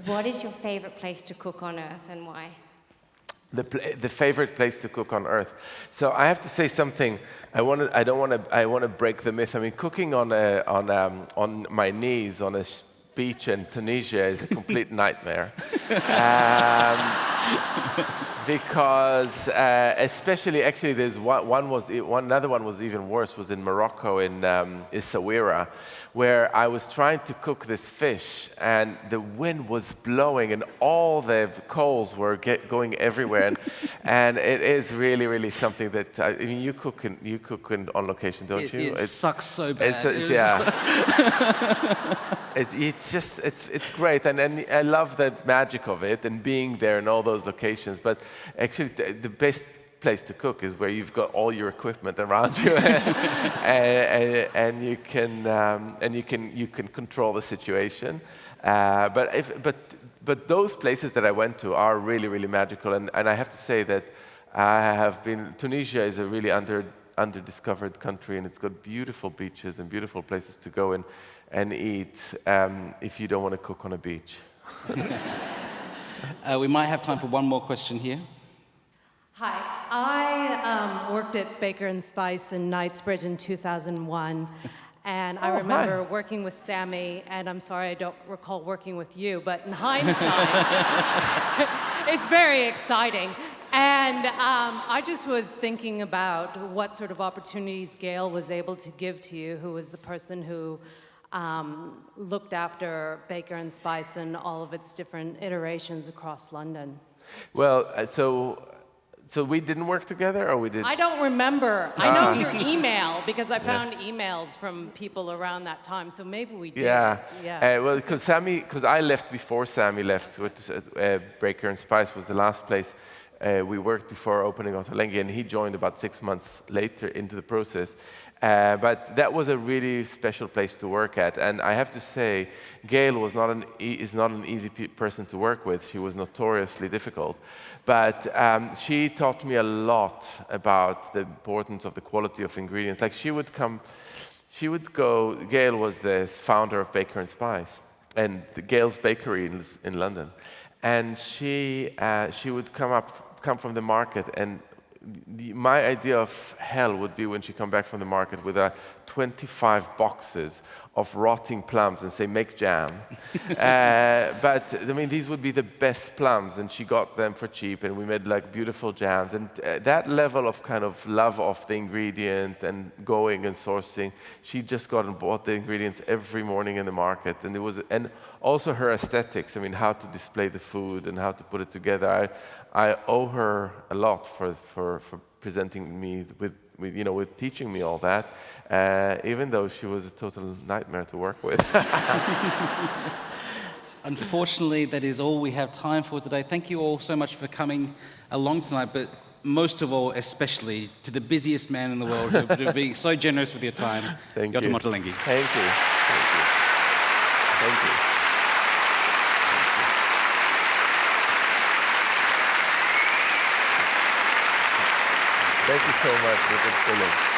Speaker 7: What is your favorite place to cook on earth and why?
Speaker 1: The favorite place to cook on earth. So I have to say something. I want to break the myth. I mean, cooking on my knees on a beach in Tunisia is a complete nightmare. Because especially, actually, there's another one was even worse. Was in Morocco in Essaouira, where I was trying to cook this fish, and the wind was blowing, and all the coals were going everywhere, and it is really, really something that I mean, you cook on location, don't you?
Speaker 2: It sucks so bad.
Speaker 1: It's great, and I love the magic of it and being there in all those locations. But actually, the best place to cook is where you've got all your equipment around you, and you can control the situation. But those places that I went to are really, really magical, and I have to say that Tunisia is a really underdiscovered country, and it's got beautiful beaches and beautiful places to go and eat if you don't want to cook on a beach.
Speaker 2: We might have time for one more question here.
Speaker 8: Hi, I worked at Baker & Spice in Knightsbridge in 2001, and I remember working with Sammy, and I'm sorry I don't recall working with you, but in hindsight, it's very exciting. And I just was thinking about what sort of opportunities Gail was able to give to you, who was the person who looked after Baker & Spice and all of its different iterations across London.
Speaker 1: Well, so we didn't work together, or we did?
Speaker 8: I don't remember. I know your email because I found emails from people around that time, so maybe we did.
Speaker 1: Yeah. Well, because I left before Sammy left. Baker & Spice was the last place. We worked before opening Ottolenghi, and he joined about 6 months later into the process. But that was a really special place to work at. And I have to say, Gail is not an easy person to work with. She was notoriously difficult. But she taught me a lot about the importance of the quality of ingredients. Like Gail was the founder of Baker and Spice, and Gail's Bakery in London. And she would come from the market, and my idea of hell would be when she come back from the market with 25 boxes of rotting plums and say, make jam. But I mean, these would be the best plums, and she got them for cheap, and we made like beautiful jams. And that level of kind of love of the ingredient and going and sourcing, she just got and bought the ingredients every morning in the market. And also her aesthetics, I mean, how to display the food and how to put it together. I owe her a lot for presenting me with teaching me all that, even though she was a total nightmare to work with.
Speaker 2: Unfortunately, that is all we have time for today. Thank you all so much for coming along tonight, but most of all, especially to the busiest man in the world for being so generous with your time.
Speaker 1: Thank you.
Speaker 2: Yotam Ottolenghi.
Speaker 1: Thank you. Thank you. Thank you. Thank you so much. It was brilliant.